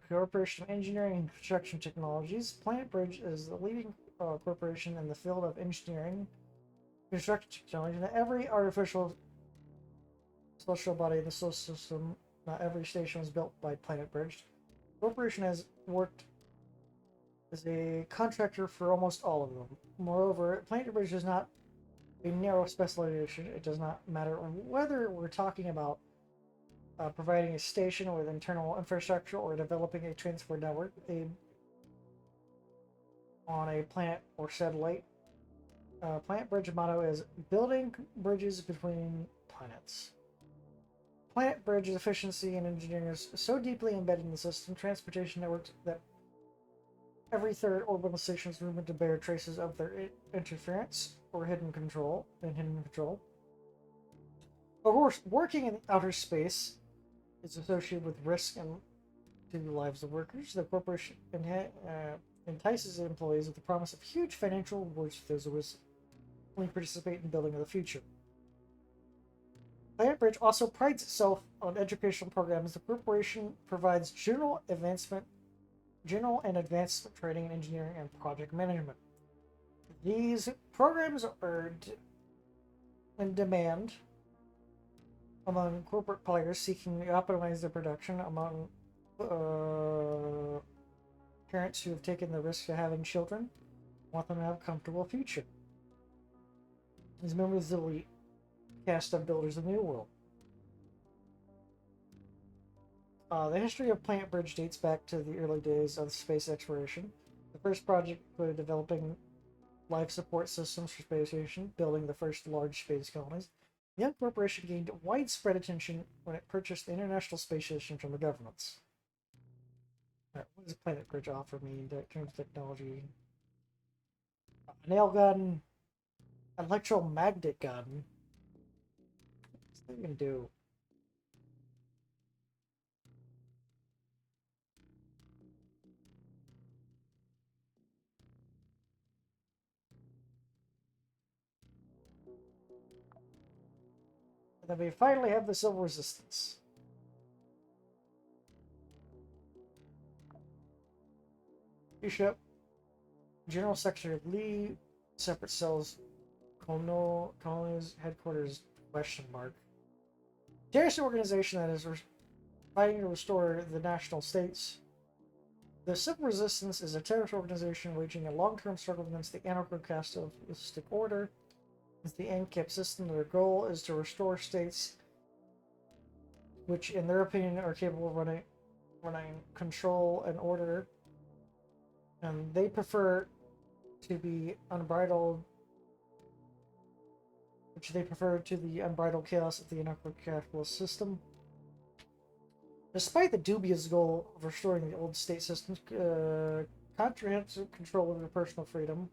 Corporation of Engineering and Construction Technologies. Planet Bridge is the leading corporation in the field of engineering construction technology. And every artificial celestial body in the solar system, not every station was built by Planet Bridge. The corporation has worked as a contractor for almost all of them. Moreover, Planet Bridge is not a narrow specialization. It does not matter whether we're talking about providing a station with internal infrastructure or developing a transport network on a planet or satellite. Planet Bridge motto is building bridges between planets. Planet Bridge's efficiency and engineering is so deeply embedded in the system transportation networks that every third orbital station is rumored to bear traces of their interference or hidden control. Of course, working in outer space is associated with risk and to the lives of workers. The corporation entices employees with the promise of huge financial rewards for those who only participate in building of the future. Planet Bridge also prides itself on educational programs. The corporation provides general and advanced training in engineering and project management. These programs are in demand among corporate players seeking to optimize their production, among parents who have taken the risk of having children, want them to have a comfortable future. As members of the elite cast of builders of the New World. The history of Planet Bridge dates back to the early days of space exploration. The first project included developing life support systems for space station, building the first large space colonies. The young corporation gained widespread attention when it purchased the International Space Station from the governments. Right, what does Planet Bridge offer me in terms of technology? A nail gun, electromagnetic gun. What's that even do? And then we finally have the Civil Resistance. Bishop, General Secretary Lee, separate cells, colonies, headquarters, question mark. Terrorist organization that is fighting to restore the national states. The Civil Resistance is a terrorist organization waging a long-term struggle against the anarcho-capitalistic order. It's the ANCAP system. Their goal is to restore states which, in their opinion, are capable of running control and order. And they prefer to be unbridled, which they prefer to the unbridled chaos of the anarcho-capitalist system. Despite the dubious goal of restoring the old state systems, comprehensive control over personal freedom,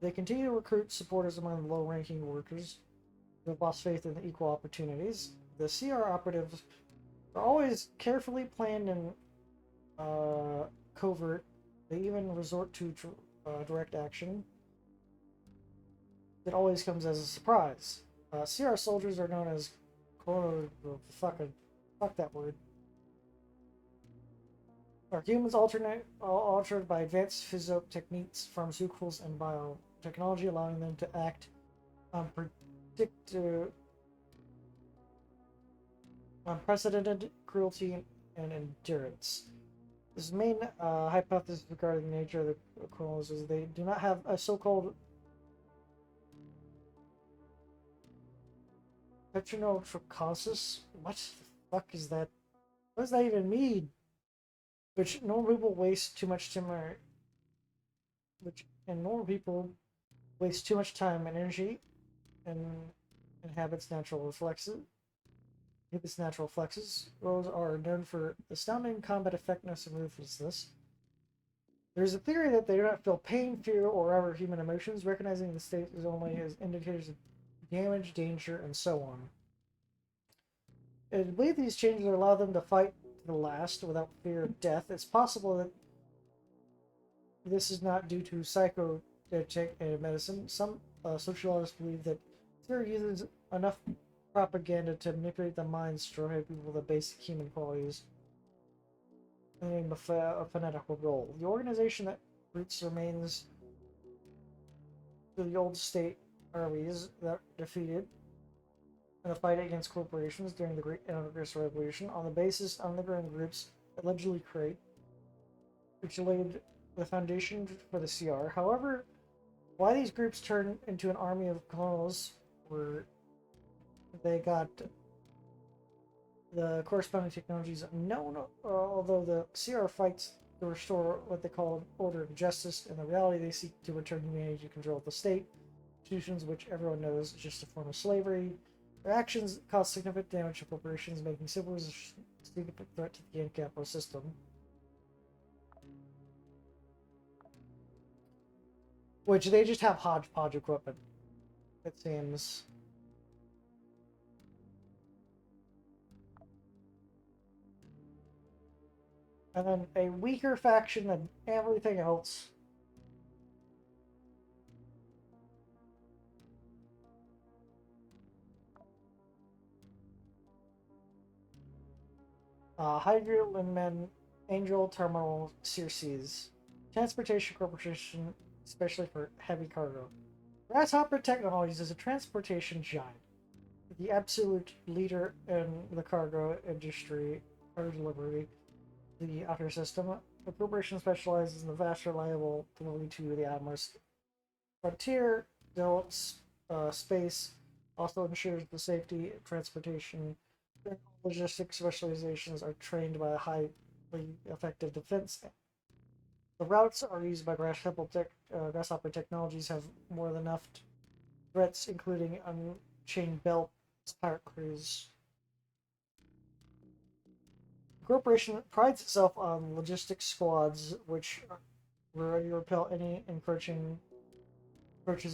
they continue to recruit supporters among the low-ranking workers who have lost faith in equal opportunities. The CR operatives are always carefully planned and covert. They even resort to direct action. It always comes as a surprise. CR soldiers are known as fuck that word. Are humans altered by advanced physical techniques, pharmaceuticals, and biotechnology, allowing them to act unprecedented cruelty and endurance. This main hypothesis regarding the nature of the criminals is they do not have a so-called petronotrochosis. What the fuck is that? What does that even mean? Which normal people waste too much time, normal people waste too much time and energy, and inhabits natural reflexes. Those are known for astounding combat effectiveness and ruthlessness. There's a theory that they do not feel pain, fear, or other human emotions, recognizing the state is only as indicators of damage, danger, and so on. I believe these changes allow them to fight to the last without fear of death. It's possible that this is not due to psychotic medicine. Some sociologists believe that there uses enough propaganda to manipulate the minds, destroy people with the basic human qualities. in a fanatical goal. The organization that roots remains to the old state armies that defeated in a fight against corporations during the Great Anarchist Revolution on the basis underground groups allegedly create, which laid the foundation for the CR. However, why these groups turned into an army of colonels were they got the corresponding technologies known, although the CR fights to restore what they call order and justice. In the reality, they seek to return humanity to control of the state, institutions which everyone knows is just a form of slavery. Their actions cause significant damage to corporations, making civilization a significant threat to the capitalist system. Which they just have hodgepodge equipment, it seems. And then a weaker faction than everything else. Hydrolinmen, Angel Terminal, Circes. Transportation Corporation, especially for heavy cargo. Grasshopper Technologies is a transportation giant, the absolute leader in the cargo industry or delivery, the outer system. The corporation specializes in the vast, reliable delivery to the outermost frontier, develops space, also ensures the safety of transportation. Logistics specializations are trained by a highly effective defense. The routes are used by Grasshopper Technologies have more than enough threats, including unchained belt pirate crews. The corporation prides itself on logistics squads, which will ready to repel any encroaches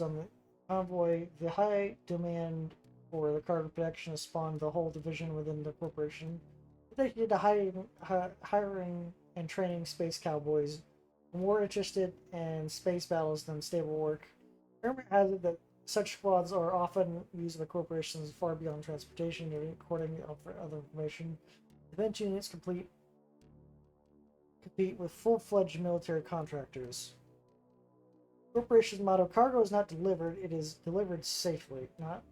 on the convoy. The high demand for the cargo protection has spawned the whole division within the corporation, dedicated to hiring and training space cowboys, more interested in space battles than stable work. Rumor has it that such squads are often used by corporations far beyond transportation, according to other information. Defense units compete with full-fledged military contractors. Corporation's motto: cargo is not delivered, it is delivered safely. Not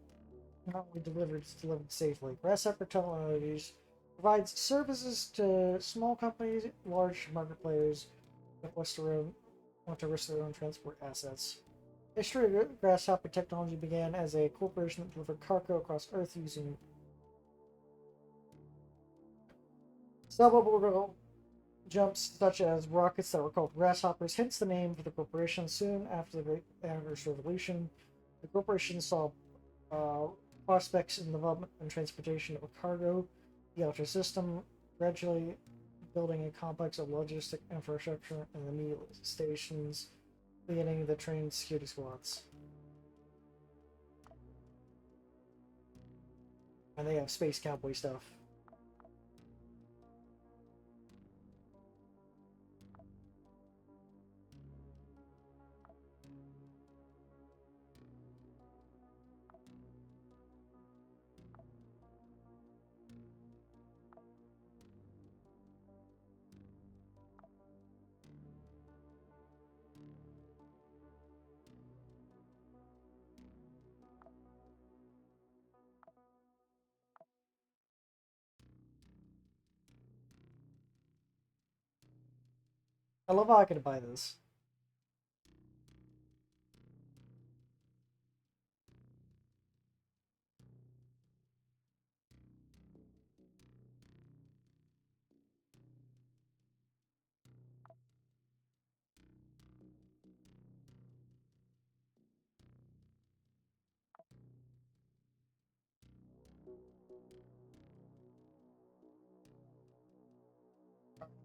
only delivered, it's delivered safely. Grasshopper Technologies provides services to small companies, large market players that want to risk their own transport assets. History of Grasshopper Technology began as a corporation that delivered cargo across Earth using suborbital jumps such as rockets that were called grasshoppers, hence the name for the corporation. Soon after the Great Anarchist Revolution, the corporation saw prospects in the development and transportation of cargo, the outer system, gradually building a complex of logistic infrastructure and immediate stations, beginning the trained security squads. And they have space cowboy stuff. I love how I could buy this.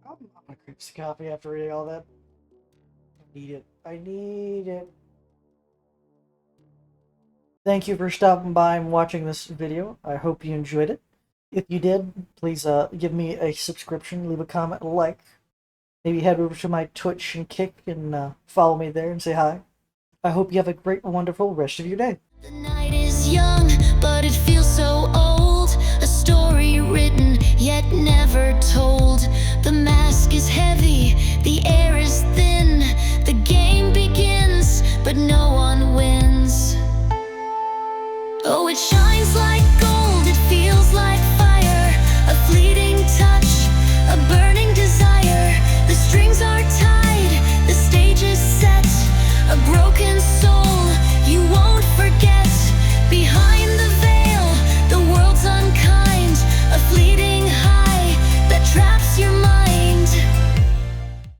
I'm gonna grab this coffee after reading all that. I need it. I need it. Thank you for stopping by and watching this video. I hope you enjoyed it. If you did, please give me a subscription, leave a comment, a like. Maybe head over to my Twitch and Kick and follow me there and say hi. I hope you have a great, wonderful rest of your day. The night is young, but it feels so old. A story written, yet never told. The mask is heavy, the air